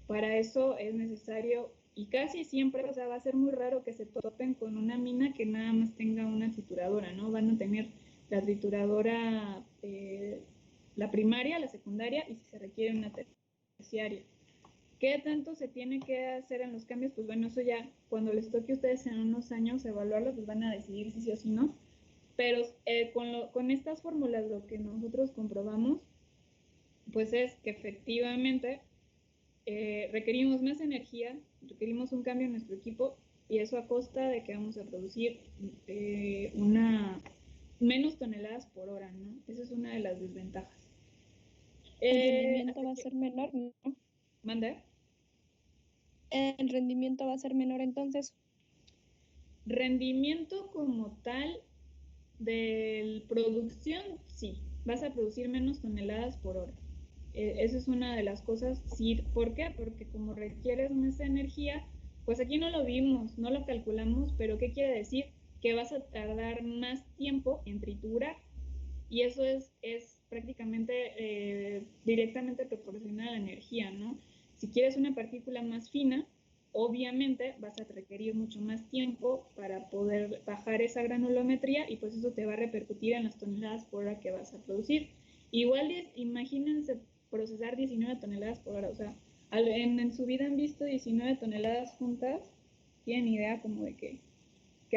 Para eso es necesario, y casi siempre, o sea, va a ser muy raro que se topen con una mina que nada más tenga una trituradora, ¿no? Van a tener la trituradora, la primaria, la secundaria, y si se requiere una terciaria. ¿Qué tanto se tiene que hacer en los cambios? Pues bueno, eso ya cuando les toque a ustedes en unos años evaluarlo, pues van a decidir si sí o si no. Pero con estas fórmulas lo que nosotros comprobamos, pues es que efectivamente requerimos más energía, requerimos un cambio en nuestro equipo y eso a costa de que vamos a producir menos toneladas por hora, ¿no? Esa es una de las desventajas. El rendimiento va a ser menor, ¿no? ¿Mande? El rendimiento va a ser menor entonces. Rendimiento como tal de producción, sí, vas a producir menos toneladas por hora. Esa es una de las cosas, sí. ¿Por qué? Porque como requieres más energía, pues aquí no lo vimos, no lo calculamos, pero ¿qué quiere decir? Que vas a tardar más tiempo en triturar y eso es prácticamente directamente proporcional a la energía, ¿no? Si quieres una partícula más fina, obviamente vas a requerir mucho más tiempo para poder bajar esa granulometría y pues eso te va a repercutir en las toneladas por hora que vas a producir. Igual imagínense procesar 19 toneladas por hora, o sea, en su vida han visto 19 toneladas juntas, ¿tienen idea como de qué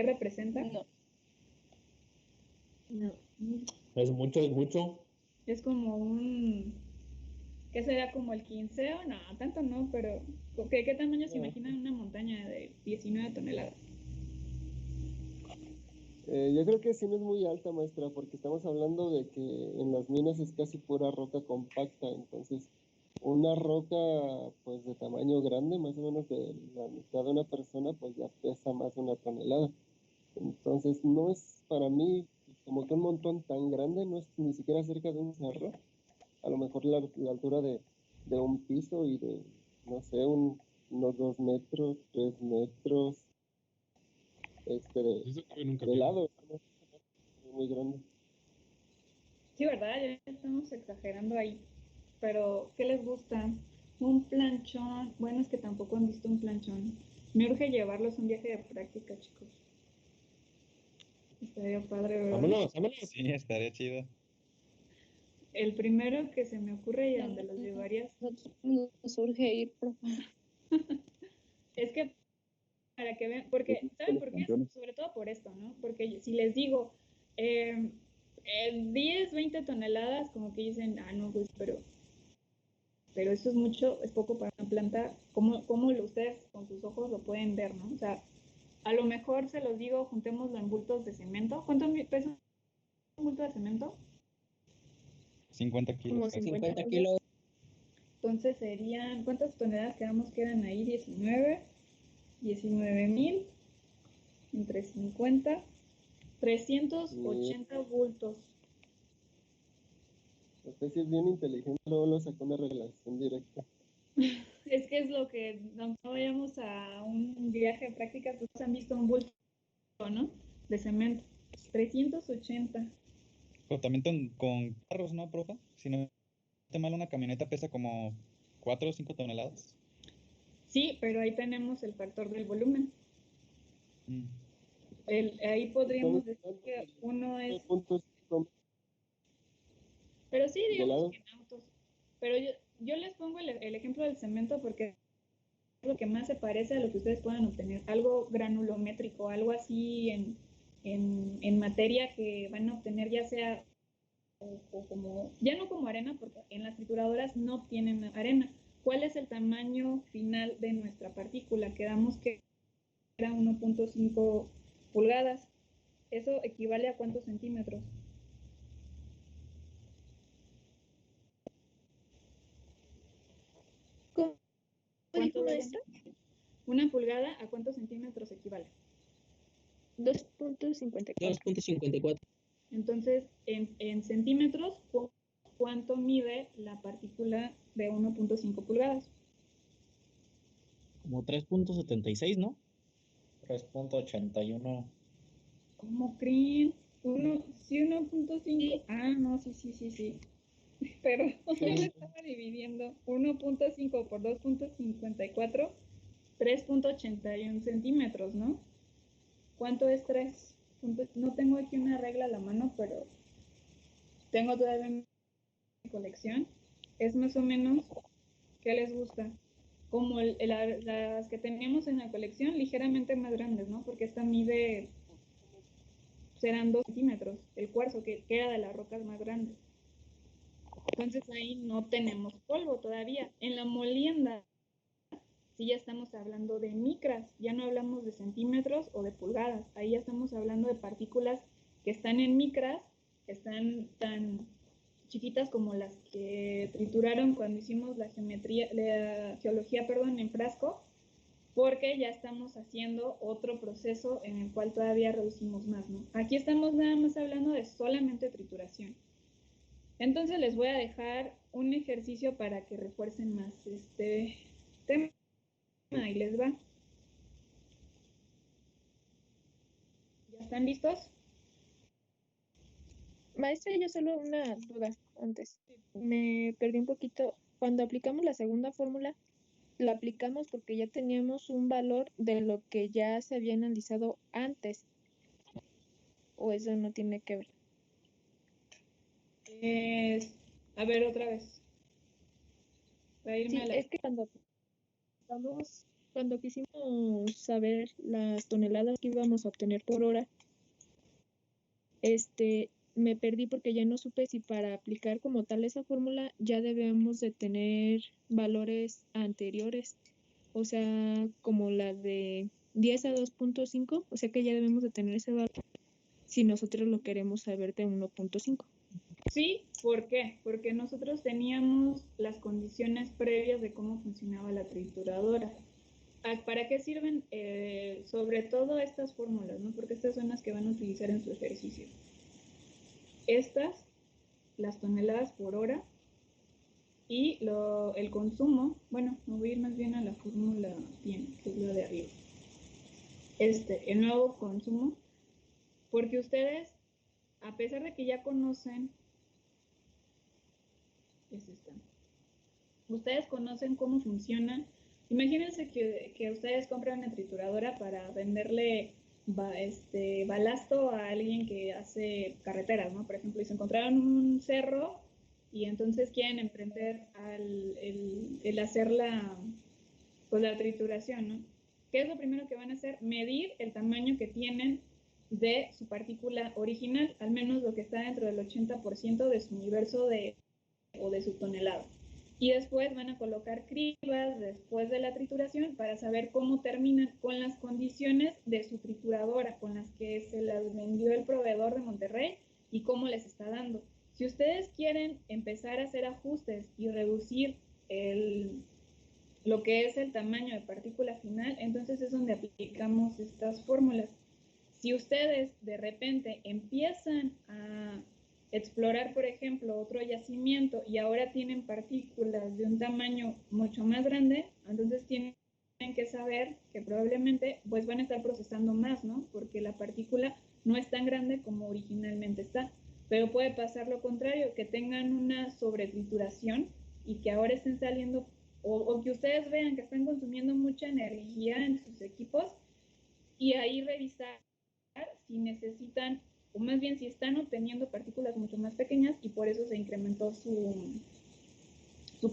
representa? No. No. Es mucho. Es como ¿qué será como el quinceo? No, tanto no, pero ¿qué tamaño se imaginan una montaña de 19 toneladas? Yo creo que sí no es muy alta, maestra, porque estamos hablando de que en las minas es casi pura roca compacta, entonces una roca pues de tamaño grande, más o menos de la mitad de una persona, pues ya pesa más de 1 tonelada. Entonces no es para mí como que un montón tan grande, no es ni siquiera cerca de un cerro. A lo mejor la altura de un piso y de, no sé, unos 2 metros, 3 metros, de lado, ¿no? Muy grande. Sí, ¿verdad? Ya estamos exagerando ahí. Pero, ¿qué les gusta? Un planchón. Bueno, es que tampoco han visto un planchón. Me urge llevarlos un viaje de práctica, chicos. Estaría padre, ¿verdad? Vámonos. Sí, estaría chido. El primero que se me ocurre y a donde los llevarías Nosotros nos urge ir, profe. es que para que vean, porque, ¿saben por qué? Sobre todo por esto, ¿no? Porque si les digo 10, 20 toneladas, como que dicen, no, pues, pero pero eso es mucho, es poco para una planta. ¿Cómo ustedes con sus ojos lo pueden ver, no? O sea, a lo mejor se los digo, juntémoslo en bultos de cemento. ¿Cuánto pesa un bulto de cemento? 50 kilos. Como casi. 50 kilos. Entonces serían, ¿cuántas toneladas quedamos que eran ahí? 19,000 entre 50, 380 bultos. Usted sí es bien inteligente, luego lo sacó una relación directa. Es que es lo que, aunque no vayamos a un viaje de prácticas, pues han visto un bulto, ¿no? De cemento. 380. Pero también con carros, ¿no, profe? Si no te mal, una camioneta pesa como 4 o 5 toneladas. Sí, pero ahí tenemos el factor del volumen. Mm. Ahí podríamos Estamos decir hablando que de uno es, 2.5 pero sí, de digamos lado. que en autos. Pero yo les pongo el ejemplo del cemento porque es lo que más se parece a lo que ustedes puedan obtener. Algo granulométrico, algo así en materia que van a obtener ya sea o como, ya no como arena, porque en las trituradoras no obtienen arena. ¿Cuál es el tamaño final de nuestra partícula? Quedamos que era 1.5 pulgadas. ¿Eso equivale a cuántos centímetros? ¿Cómo ¿Cuánto dijo deben? maestra? Una pulgada, ¿a cuántos centímetros equivale? 2.54. 2.54. Entonces, en centímetros, ¿cuánto mide la partícula de 1.5 pulgadas? Como 3.76, ¿no? 3.81. ¿Cómo creen? Sí, 1.5. Ah, no, sí. Pero yo le estaba dividiendo 1.5 por 2.54, 3.81 centímetros, ¿no? ¿Cuánto es 3? No tengo aquí una regla a la mano, pero tengo todavía en mi colección. Es más o menos, ¿qué les gusta? Como las que teníamos en la colección, ligeramente más grandes, ¿no? Porque esta mide, serán 2 centímetros, el cuarzo, que era de las rocas más grandes. Entonces ahí no tenemos polvo todavía. En la molienda sí ya estamos hablando de micras, ya no hablamos de centímetros o de pulgadas, ahí ya estamos hablando de partículas que están en micras, están tan chiquitas como las que trituraron cuando hicimos la geología, en frasco, porque ya estamos haciendo otro proceso en el cual todavía reducimos más, ¿no? Aquí estamos nada más hablando de solamente trituración. Entonces les voy a dejar un ejercicio para que refuercen más este tema. Ahí les va. ¿Ya están listos? Maestra, yo solo una duda antes. Me perdí un poquito. Cuando aplicamos la segunda fórmula, la aplicamos porque ya teníamos un valor de lo que ya se había analizado antes. ¿O eso no tiene que ver? A ver, otra vez. Para irme Sí, a la... es que cuando quisimos saber las toneladas que íbamos a obtener por hora, me perdí porque ya no supe si para aplicar como tal esa fórmula ya debemos de tener valores anteriores, o sea, como la de 10 a 2.5, o sea que ya debemos de tener ese valor si nosotros lo queremos saber de 1.5. Sí, ¿por qué? Porque nosotros teníamos las condiciones previas de cómo funcionaba la trituradora. ¿Para qué sirven? Sobre todo estas fórmulas, ¿no? Porque estas son las que van a utilizar en su ejercicio. Estas, las toneladas por hora y el consumo, bueno, me voy a ir más bien a la fórmula bien, que es la de arriba. El nuevo consumo, porque ustedes, a pesar de que ya conocen, es esta. Ustedes conocen cómo funciona. Imagínense que ustedes compran una trituradora para venderle balasto a alguien que hace carreteras, ¿no? Por ejemplo, y se encontraron un cerro y entonces quieren emprender el hacer la trituración, ¿no? ¿Qué es lo primero que van a hacer? Medir el tamaño que tienen de su partícula original, al menos lo que está dentro del 80% de su universo o de su tonelada. y después van a colocar cribas después de la trituración para saber cómo terminan con las condiciones de su trituradora, con las que se las vendió el proveedor de Monterrey y cómo les está dando. Si ustedes quieren empezar a hacer ajustes y reducir lo que es el tamaño de partícula final, entonces es donde aplicamos estas fórmulas. Si ustedes de repente empiezan a explorar, por ejemplo, otro yacimiento y ahora tienen partículas de un tamaño mucho más grande, entonces tienen que saber que probablemente pues van a estar procesando más, ¿no? Porque la partícula no es tan grande como originalmente está. Pero puede pasar lo contrario, que tengan una sobretrituración y que ahora estén saliendo, o que ustedes vean que están consumiendo mucha energía en sus equipos y ahí revisar si necesitan, o más bien si están obteniendo partículas mucho más pequeñas y por eso se incrementó su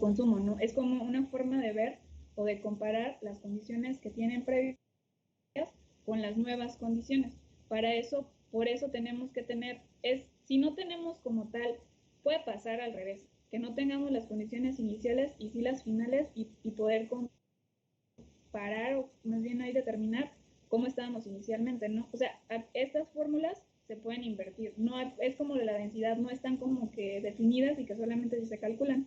consumo, ¿no? Es como una forma de ver o de comparar las condiciones que tienen previas con las nuevas condiciones. Para eso, por eso tenemos que tener, si no tenemos como tal, puede pasar al revés, que no tengamos las condiciones iniciales y sí las finales y poder comparar o más bien ahí determinar cómo estábamos inicialmente, ¿no? O sea, estas fórmulas se pueden invertir, no es como la densidad, no están como que definidas y que solamente se calculan.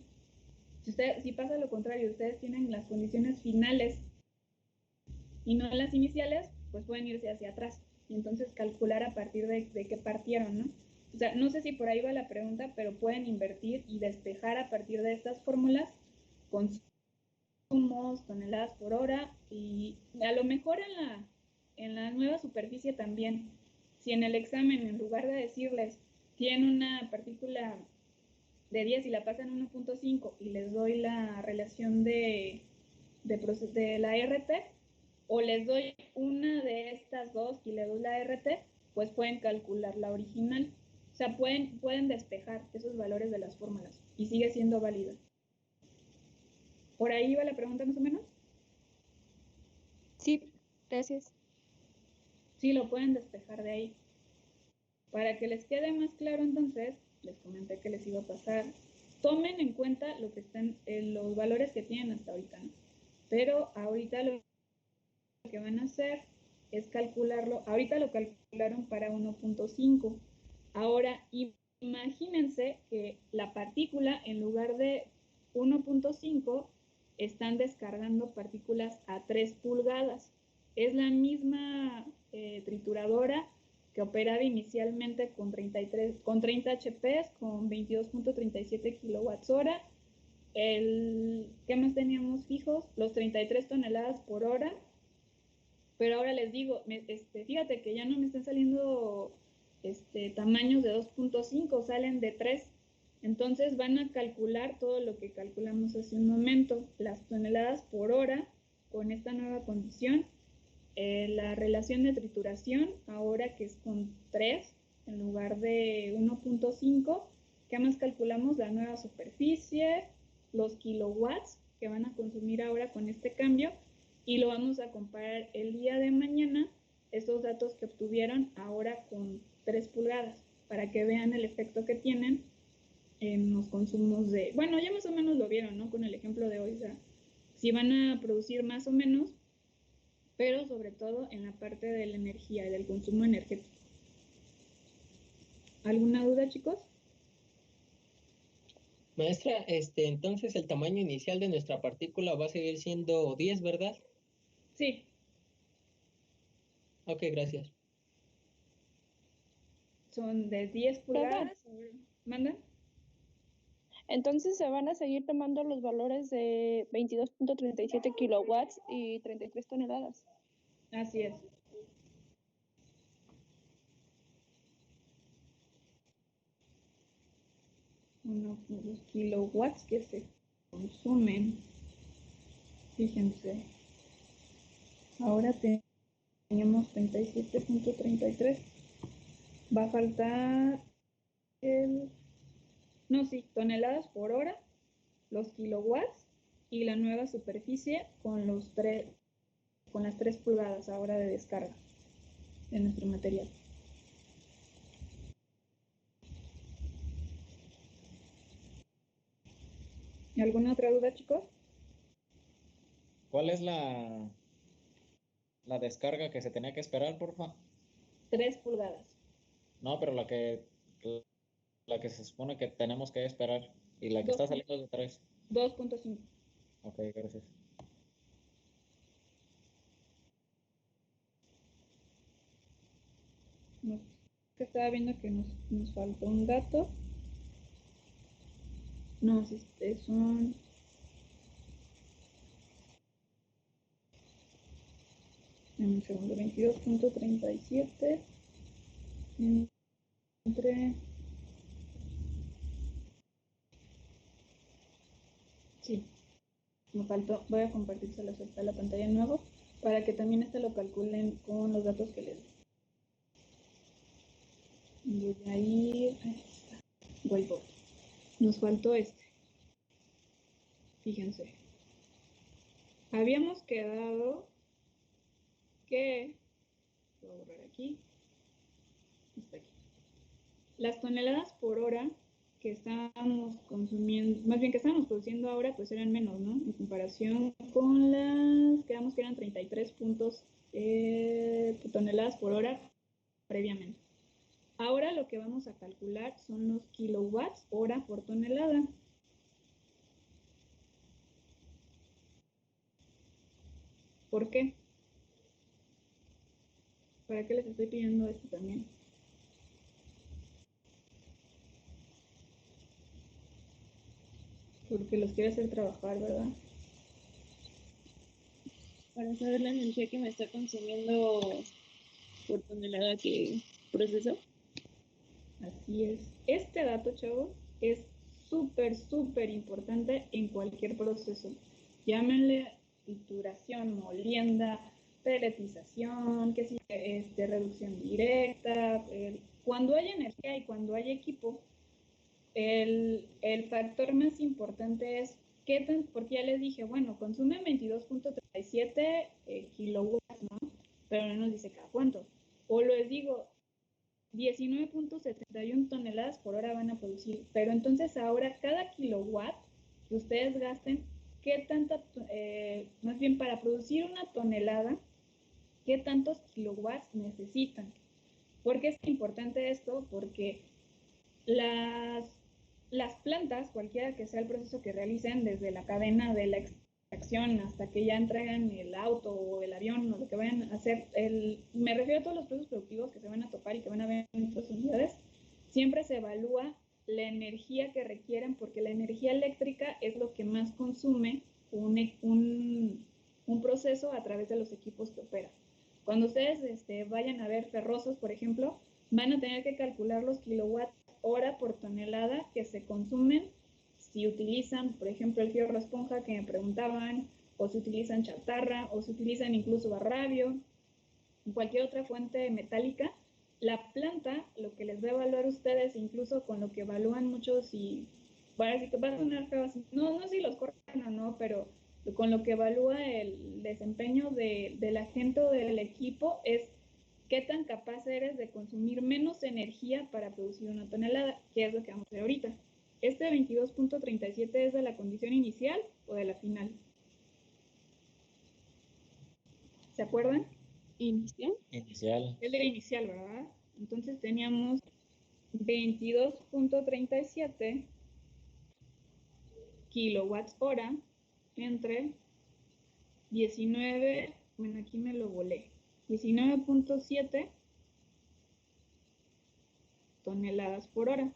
Si pasa lo contrario, ustedes tienen las condiciones finales y no las iniciales, pues pueden irse hacia atrás y entonces calcular a partir de qué partieron, ¿no? O sea, no sé si por ahí va la pregunta, pero pueden invertir y despejar a partir de estas fórmulas consumos, toneladas por hora y a lo mejor en la nueva superficie también. Si en el examen, en lugar de decirles, tienen una partícula de 10 y la pasan a 1.5 y les doy la relación de la RT, o les doy una de estas dos y le doy la RT, pues pueden calcular la original. O sea, pueden despejar esos valores de las fórmulas y sigue siendo válida. ¿Por ahí va la pregunta más o menos? Sí, gracias. Sí, lo pueden despejar de ahí. Para que les quede más claro, entonces, les comenté que les iba a pasar. Tomen en cuenta lo que están, los valores que tienen hasta ahorita, ¿no? Pero ahorita lo que van a hacer es calcularlo. Ahorita lo calcularon para 1.5. Ahora, imagínense que la partícula, en lugar de 1.5, están descargando partículas a 3 pulgadas. Es la misma trituradora que operaba inicialmente con 30 HPs, con 22.37 kilowatts hora. ¿Qué más teníamos fijos? Los 33 toneladas por hora. Pero ahora les digo, fíjate que ya no me están saliendo tamaños de 2.5, salen de 3. Entonces van a calcular todo lo que calculamos hace un momento, las toneladas por hora con esta nueva condición, la relación de trituración, ahora que es con 3 en lugar de 1.5, ¿qué más calculamos? La nueva superficie, los kilowatts que van a consumir ahora con este cambio, y lo vamos a comparar el día de mañana, estos datos que obtuvieron ahora con 3 pulgadas, para que vean el efecto que tienen en los consumos bueno, ya más o menos lo vieron, ¿no? Con el ejemplo de hoy, o sea, si van a producir más o menos, pero sobre todo en la parte de la energía y del consumo energético. ¿Alguna duda, chicos? Maestra, entonces el tamaño inicial de nuestra partícula va a seguir siendo 10, ¿verdad? Sí. Ok, gracias. Son de 10 pulgadas. ¿Mandan? Entonces se van a seguir tomando los valores de 22.37 kilowatts y 33 toneladas. Así es. Los kilowatts que se consumen. Fíjense. Ahora teníamos 37.33. Va a faltar toneladas por hora, los kilowatts y la nueva superficie con las 3 pulgadas ahora de descarga de nuestro material. ¿Alguna otra duda, chicos? ¿Cuál es la descarga que se tenía que esperar, porfa? 3 pulgadas. No, pero la que se supone que tenemos que esperar y la que Dos está saliendo es de 3. 2.5. Ok, gracias. Que estaba viendo que nos faltó un dato. No, son... En un segundo, 22.37 entre... Sí, me faltó. Voy a compartírselos a la pantalla de nuevo para que también lo calculen con los datos que les di. Voy a ir... Ahí está. Whiteboard. Nos faltó Fíjense. Habíamos quedado que... Voy a borrar aquí. Está aquí. Las toneladas por hora que estábamos consumiendo, más bien que estábamos produciendo ahora, pues eran menos, ¿no? En comparación con las, quedamos que eran 33 toneladas por hora previamente. Ahora lo que vamos a calcular son los kilowatts hora por tonelada. ¿Por qué? ¿Para qué les estoy pidiendo esto también? Porque los quiero hacer trabajar, ¿verdad? Para saber la energía que me está consumiendo por tonelada que proceso. Así es. Este dato, chavos, es súper, súper importante en cualquier proceso. Llámenle trituración, molienda, peletización, que sí, reducción directa. Cuando hay energía y cuando hay equipo, el factor más importante es qué tan, porque ya les dije, bueno, consumen 22.37 kilowatts, ¿no? Pero no nos dice cada cuánto. O les digo, 19.71 toneladas por hora van a producir, pero entonces ahora cada kilowatt que ustedes gasten, ¿qué tanta, más bien para producir una tonelada, qué tantos kilowatts necesitan? ¿Por qué es importante esto? Porque las plantas, cualquiera que sea el proceso que realicen, desde la cadena de la extracción hasta que ya entregan el auto o el avión o lo que vayan a hacer, me refiero a todos los procesos productivos que se van a topar y que van a ver en nuestras unidades, siempre se evalúa la energía que requieren, porque la energía eléctrica es lo que más consume un proceso a través de los equipos que operan. Cuando ustedes vayan a ver ferrosos, por ejemplo, van a tener que calcular los kilowatts hora por tonelada que se consumen si utilizan, por ejemplo, el fierro esponja que me preguntaban, o si utilizan chatarra, o si utilizan incluso barrabio, cualquier otra fuente metálica. La planta, lo que les va a evaluar a ustedes, incluso con lo que evalúan muchos, y para decir que va a sonar feo así, no si los cortan o no, pero con lo que evalúa el desempeño de la gente o del equipo es qué tan capaz eres de consumir menos energía para producir una tonelada, que es lo que vamos a hacer ahorita. Este 22.37 es de la condición inicial o de la final. ¿Se acuerdan? ¿Inicial? Inicial. Es de la inicial, ¿verdad? Entonces teníamos 22.37 kilowatts hora entre 19, bueno, aquí me lo volé, 19.7 toneladas por hora.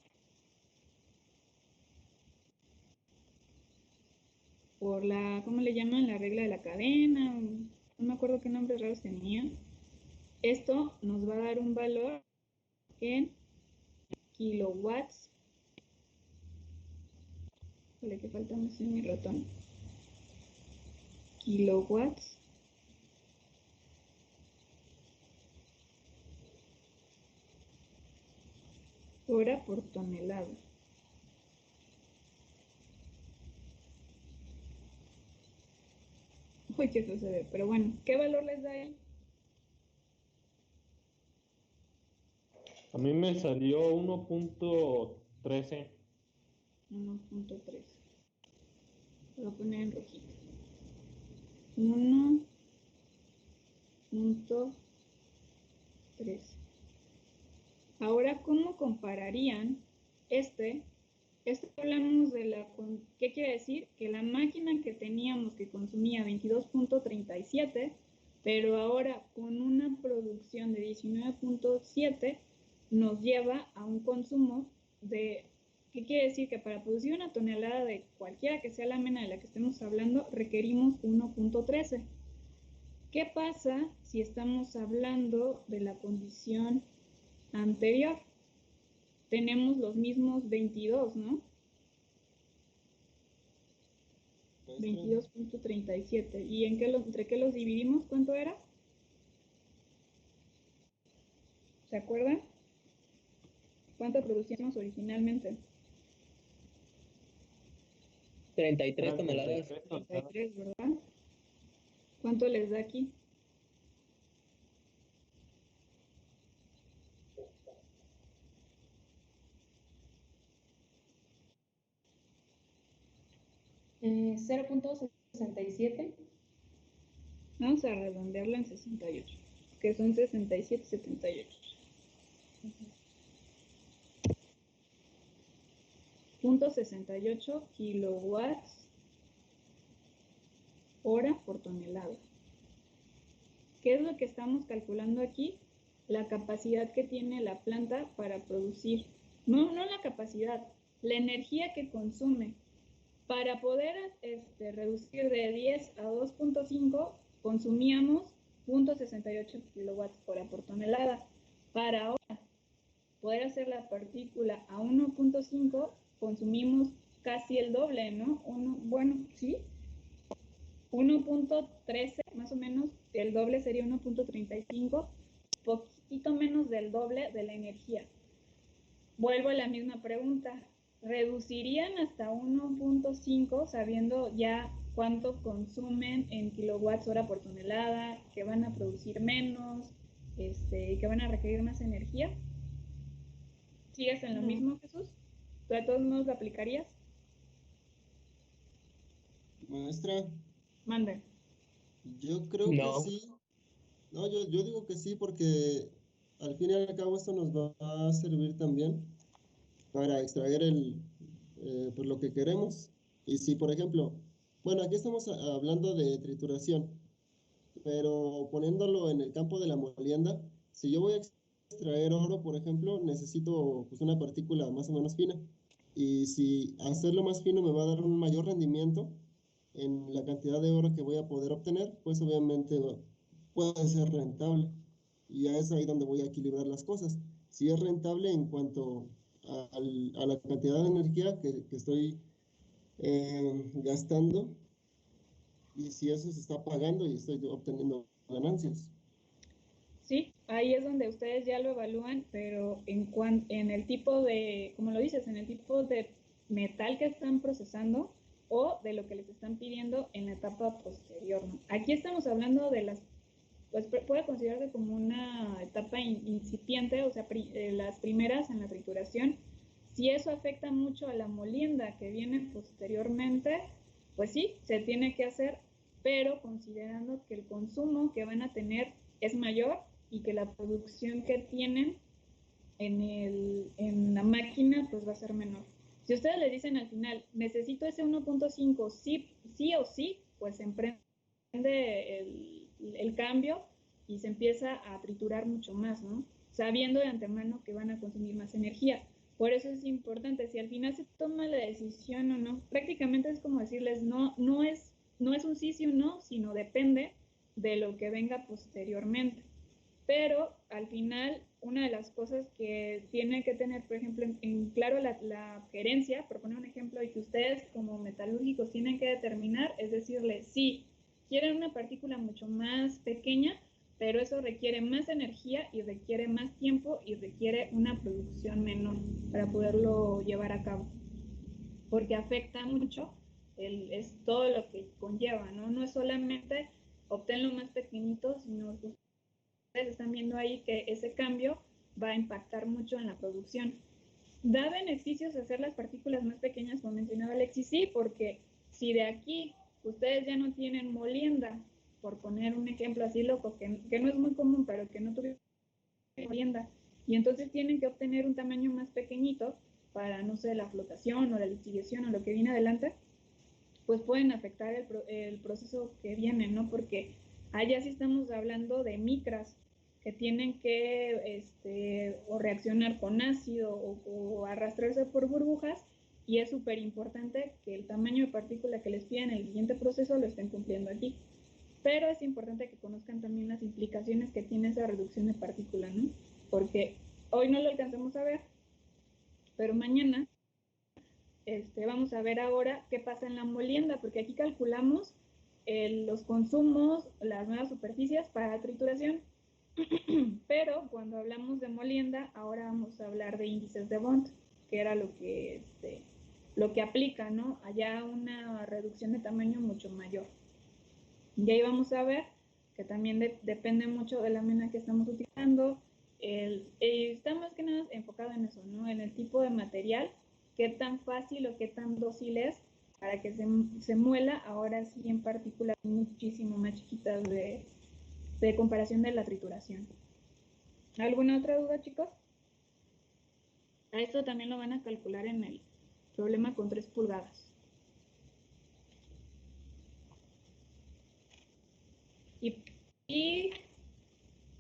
Por la, ¿cómo le llaman? La regla de la cadena, no me acuerdo qué nombres raros tenía. Esto nos va a dar un valor en kilowatts. Vale, que falta más en mi ratón. Kilowatts hora por tonelada. Uy, qué feo se ve, pero bueno, ¿qué valor les da él? A mí me salió 1.13. 1.3. Lo voy a poner en rojito. 1.13. Ahora, ¿cómo compararían este? Esto hablamos de ¿qué quiere decir? Que la máquina que teníamos que consumía 22.37, pero ahora con una producción de 19.7 nos lleva a un consumo de, ¿qué quiere decir? Que para producir una tonelada de cualquiera que sea la lámina de la que estemos hablando, requerimos 1.13. ¿Qué pasa si estamos hablando de la condición anterior? Tenemos los mismos 22, ¿no? 22.37. ¿Y entre qué los dividimos? ¿Cuánto era? ¿Se acuerdan? ¿Cuánto producíamos originalmente? 33 toneladas. 33, ¿verdad? ¿Cuánto les da aquí? Eh, 0.67. Vamos a redondearlo en 68, que son 67, 78. .68 kilowatts hora por tonelada. ¿Qué es lo que estamos calculando aquí? La capacidad que tiene la planta para producir. No la capacidad, la energía que consume. Para poder reducir de 10 a 2.5, consumíamos 0.68 kilowatts hora por tonelada. Para ahora poder hacer la partícula a 1.5, consumimos casi el doble, ¿no? 1.13, más o menos, el doble sería 1.35, poquito menos del doble de la energía. Vuelvo a la misma pregunta. ¿Reducirían hasta 1.5 sabiendo ya cuánto consumen en kilowatts hora por tonelada, que van a producir menos, y que van a requerir más energía? ¿Sigues en lo mismo, Jesús? ¿Tú de todos modos lo aplicarías? Maestra, Mande. yo creo que sí. No, yo digo que sí porque al fin y al cabo esto nos va a servir también para extraer pues lo que queremos. Y si, por ejemplo, bueno, aquí estamos hablando de trituración, pero poniéndolo en el campo de la molienda, si yo voy a extraer oro, por ejemplo, necesito pues una partícula más o menos fina. Y si hacerlo más fino me va a dar un mayor rendimiento en la cantidad de oro que voy a poder obtener, pues obviamente puede ser rentable. Y ya es ahí donde voy a equilibrar las cosas. Si es rentable en cuanto a la cantidad de energía que estoy gastando, y si eso se está pagando y estoy obteniendo ganancias. Sí, ahí es donde ustedes ya lo evalúan, pero en el tipo de, como lo dices, en el tipo de metal que están procesando o de lo que les están pidiendo en la etapa posterior, ¿no? Aquí estamos hablando de pues puede considerarse como una etapa incipiente, o sea, las primeras en la trituración. Si eso afecta mucho a la molienda que viene posteriormente, pues sí, se tiene que hacer, pero considerando que el consumo que van a tener es mayor y que la producción que tienen en la máquina pues va a ser menor. Si ustedes le dicen al final, necesito ese 1.5 sí o sí, pues se emprende el cambio y se empieza a triturar mucho más, ¿no? Sabiendo de antemano que van a consumir más energía. Por eso es importante, si al final se toma la decisión o no, prácticamente es como decirles, no es un sí o un no, sino depende de lo que venga posteriormente. Pero al final, una de las cosas que tiene que tener, por ejemplo, en claro la gerencia, por poner un ejemplo, y que ustedes como metalúrgicos tienen que determinar, es decirle, sí, quieren una partícula mucho más pequeña, pero eso requiere más energía y requiere más tiempo y requiere una producción menor para poderlo llevar a cabo, porque afecta mucho, es todo lo que conlleva, ¿no? No es solamente obtenerlo más pequeñito, sino ustedes están viendo ahí que ese cambio va a impactar mucho en la producción. ¿Da beneficios hacer las partículas más pequeñas, como mencionaba Alexis? Sí, porque Si de aquí ustedes ya no tienen molienda, por poner un ejemplo así loco, que no es muy común, pero que no tuvieron molienda, y entonces tienen que obtener un tamaño más pequeñito para, no sé, la flotación o la lixiviación o lo que viene adelante, pues pueden afectar el proceso que viene, ¿no? Porque allá sí estamos hablando de micras que tienen que o reaccionar con ácido o arrastrarse por burbujas, y es súper importante que el tamaño de partícula que les piden en el siguiente proceso lo estén cumpliendo aquí. Pero es importante que conozcan también las implicaciones que tiene esa reducción de partícula, ¿no? Porque hoy no lo alcanzamos a ver, pero mañana vamos a ver ahora qué pasa en la molienda, porque aquí calculamos los consumos, las nuevas superficies para trituración. Pero cuando hablamos de molienda, ahora vamos a hablar de índices de Bond, que era lo que aplica, ¿no? Allá una reducción de tamaño mucho mayor. Y ahí vamos a ver que también depende mucho de la mena que estamos utilizando. Está más que nada enfocado en eso, ¿no? En el tipo de material, qué tan fácil o qué tan dócil es para que se muela, ahora sí en partículas muchísimo más chiquitas de comparación de la trituración. ¿Alguna otra duda, chicos? A esto también lo van a calcular en el problema con 3 pulgadas. Y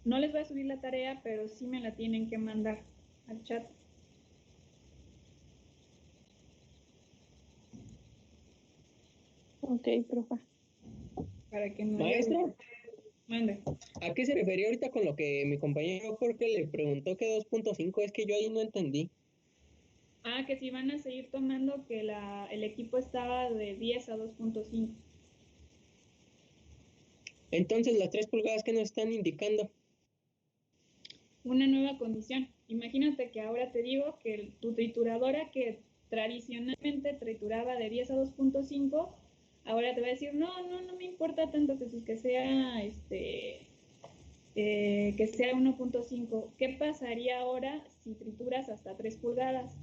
no les voy a subir la tarea, pero sí me la tienen que mandar al chat. Ok, profa. Para que no Maestro, mande. ¿a qué se refería ahorita con lo que mi compañero Jorge le preguntó que 2.5? Es que yo ahí no entendí. Que si van a seguir tomando que el equipo estaba de 10 a 2.5. Entonces, las 3 pulgadas que nos están indicando. Una nueva condición. Imagínate que ahora te digo que tu trituradora que tradicionalmente trituraba de 10 a 2.5, ahora te va a decir, no me importa tanto que sea que sea 1.5. ¿Qué pasaría ahora si trituras hasta 3 pulgadas?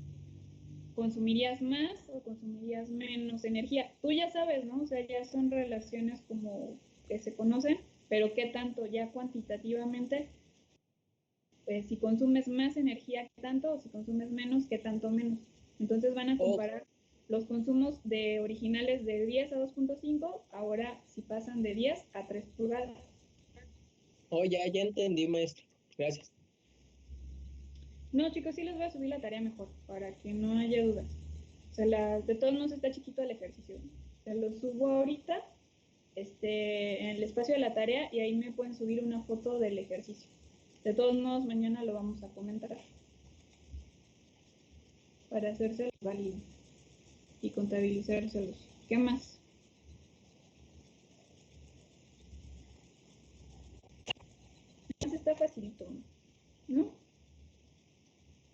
¿Consumirías más o consumirías menos energía? Tú ya sabes, ¿no? O sea, ya son relaciones como que se conocen, pero ¿qué tanto ya cuantitativamente? Si consumes más energía, ¿qué tanto? O si consumes menos, ¿qué tanto menos? Entonces van a comparar los consumos de originales de 10 a 2.5, ahora si pasan de 10 a 3 pulgadas. Ya entendí, maestro. Gracias. No, chicos, sí les voy a subir la tarea mejor, para que no haya dudas. O sea, de todos modos está chiquito el ejercicio. Se lo subo ahorita en el espacio de la tarea y ahí me pueden subir una foto del ejercicio. De todos modos, mañana lo vamos a comentar para hacerse válido y contabilizárselos. ¿Qué más? Está facilito, ¿no?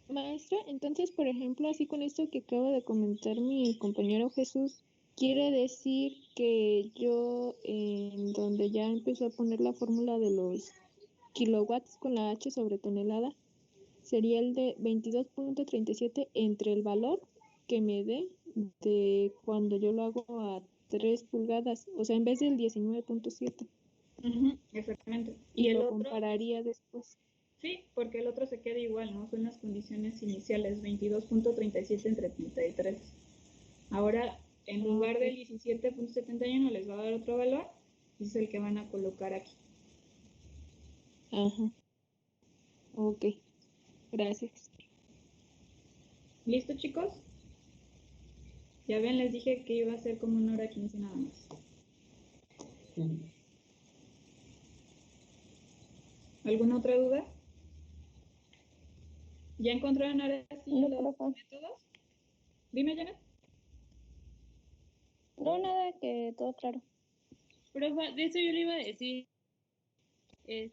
Maestra, entonces, por ejemplo, así con esto que acaba de comentar mi compañero Jesús, quiere decir que yo, en donde ya empezó a poner la fórmula de los kilowatts con la H sobre tonelada, sería el de 22.37 entre el valor que me dé de cuando yo lo hago a 3 pulgadas, o sea, en vez del 19.7. Exactamente. Y el lo otro compararía después. Sí, porque el otro se queda igual, ¿no? Son las condiciones iniciales, 22.37 entre 33. Ahora, en lugar del 17.71 les va a dar otro valor, y es el que van a colocar aquí. Ajá. Ok. Gracias. ¿Listo, chicos? Ya ven, les dije que iba a ser como 1 hora 15 nada más. ¿Alguna otra duda? ¿Ya encontraron ahora sí los métodos? Dime, Janet. No, nada, que todo claro. Profa, de eso yo le iba a decir. Es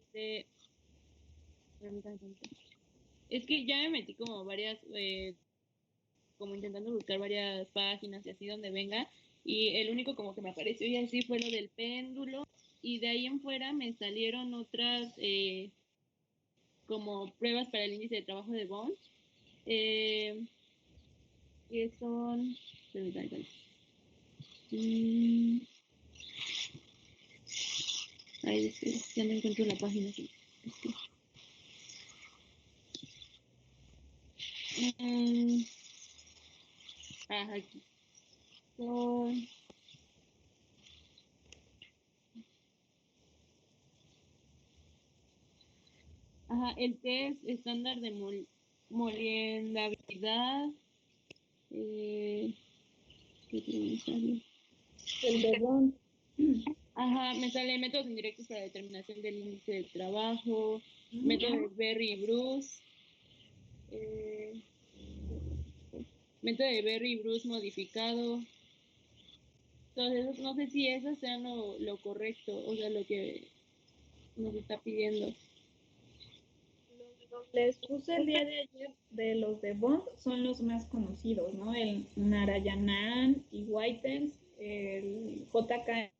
que ya me metí como varias, como intentando buscar varias páginas y así donde venga, y el único como que me apareció y así fue lo del péndulo, y de ahí en fuera me salieron otras como pruebas para el índice de trabajo de Bond, que son, permítanme, Ay, ya no encuentro la página. Sí. Aquí. El test estándar de moliendabilidad. ¿Qué otro me sale? El de Bond. Me sale métodos indirectos para determinación del índice de trabajo, método de Berry y Bruce, método de Berry y Bruce modificado. Entonces, no sé si eso sea lo correcto, o sea, lo que nos está pidiendo. Les puse el día de ayer de los de Bond, son los más conocidos, ¿no? El Narayanan y Whitens, el JKMRS,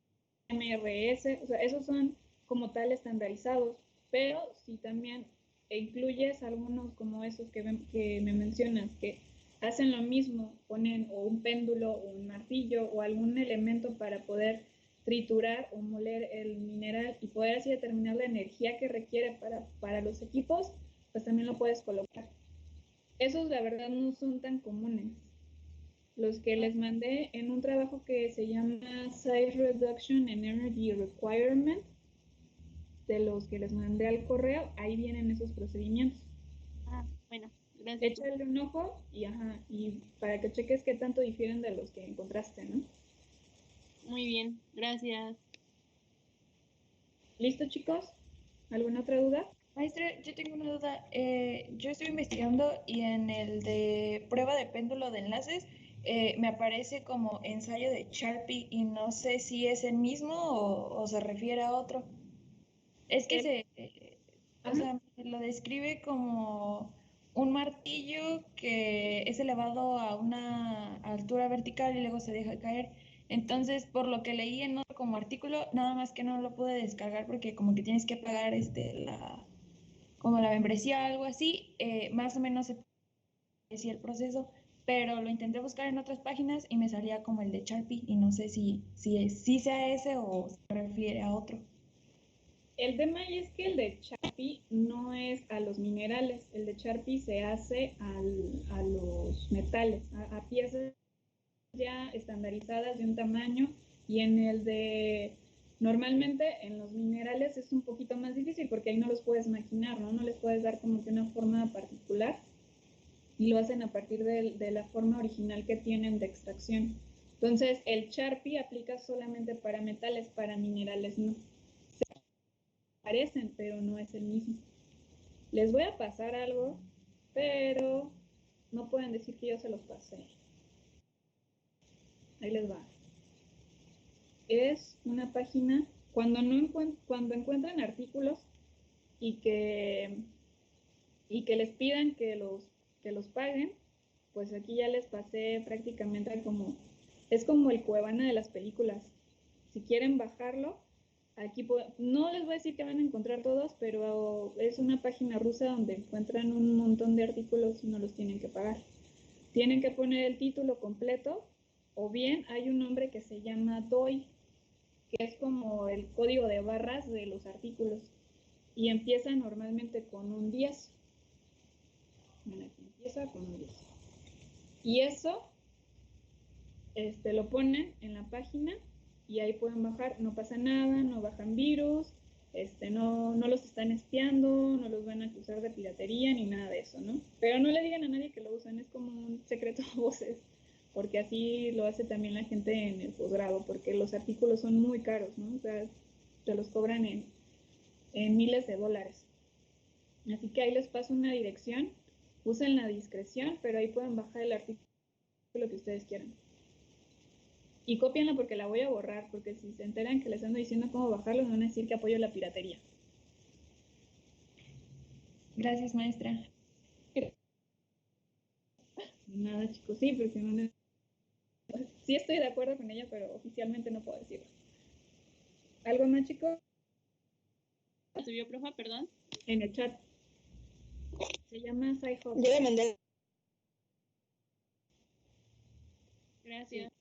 o sea, esos son como tal estandarizados, pero si también incluyes algunos como esos que me mencionas, que hacen lo mismo, ponen o un péndulo o un martillo o algún elemento para poder triturar o moler el mineral y poder así determinar la energía que requiere para los equipos, pues también lo puedes colocar. Esos la verdad no son tan comunes. Los que les mandé en un trabajo que se llama Size Reduction and Energy Requirement, de los que les mandé al correo, ahí vienen esos procedimientos. Bueno, gracias. Échale un ojo y para que cheques qué tanto difieren de los que encontraste, ¿no? Muy bien, gracias. ¿Listo, chicos? ¿Alguna otra duda? Maestra, yo tengo una duda. Yo estoy investigando y en el de prueba de péndulo de enlaces me aparece como ensayo de Sharpie y no sé si es el mismo o se refiere a otro. Es que o sea, lo describe como un martillo que es elevado a una altura vertical y luego se deja caer. Entonces, por lo que leí en otro como artículo, nada más que no lo pude descargar porque como que tienes que pagar como la membresía o algo así, más o menos se decía el proceso, pero lo intenté buscar en otras páginas y me salía como el de Sharpie y no sé si sea ese o se refiere a otro. El tema es que el de Sharpie no es a los minerales, el de Sharpie se hace a los metales, a piezas ya estandarizadas de un tamaño, y en el de normalmente en los minerales es un poquito más difícil porque ahí no los puedes maquinar, ¿no? No les puedes dar como que una forma particular y lo hacen a partir de la forma original que tienen de extracción. Entonces el Sharpie aplica solamente para metales, para minerales no. Parecen, pero no es el mismo. Les voy a pasar algo, pero no pueden decir que yo se los pasé. Ahí les va. Es una página, cuando encuentran artículos y que les pidan que los paguen, pues aquí ya les pasé prácticamente es como el Cuevana de las películas. Si quieren bajarlo, aquí no les voy a decir que van a encontrar todos, pero es una página rusa donde encuentran un montón de artículos y no los tienen que pagar. Tienen que poner el título completo, o bien hay un nombre que se llama DOI, que es como el código de barras de los artículos, y empieza normalmente con un 10. Bueno, aquí empieza con un 10. Y eso lo ponen en la página y ahí pueden bajar, no pasa nada, no bajan virus, no los están espiando, no los van a acusar de piratería ni nada de eso, ¿no? Pero no le digan a nadie que lo usan, es como un secreto a voces, porque así lo hace también la gente en el posgrado, porque los artículos son muy caros, ¿no? O sea, te los cobran en miles de dólares. Así que ahí les paso una dirección, usen la discreción, pero ahí pueden bajar el artículo que ustedes quieran. Y cópienla porque la voy a borrar, porque si se enteran que les ando diciendo cómo bajarlo, me van a decir que apoyo la piratería. Gracias, maestra. Nada, chicos, sí, porque no... Sí estoy de acuerdo con ella, pero oficialmente no puedo decirlo. ¿Algo más, chicos? ¿Subió, profa? Perdón. En el chat. Se llama Sci-Hub. Yo le mandé. Gracias.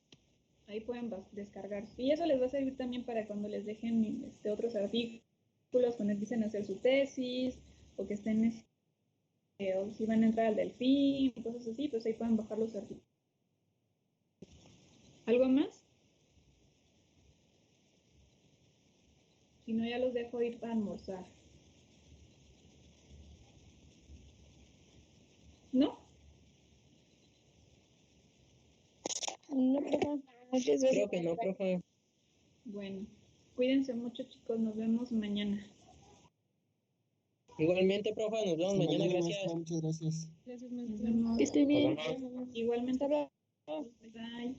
Ahí pueden descargar. Y eso les va a servir también para cuando les dejen otros artículos, cuando empiecen a hacer su tesis, o que estén, o si van a entrar al Delfín, cosas así, pues ahí pueden bajar los artículos. ¿Algo más? Si no, ya los dejo ir para almorzar. ¿No? No, profe. Muchas Creo gracias. que no, profe. Bueno, cuídense mucho, chicos. Nos vemos mañana. Igualmente, profe, nos vemos Hasta mañana, mañana, gracias. maestra, muchas gracias. Gracias, Nos maestra. vemos. Que esté bien. Nos vemos. Igualmente. Hasta luego. Bye.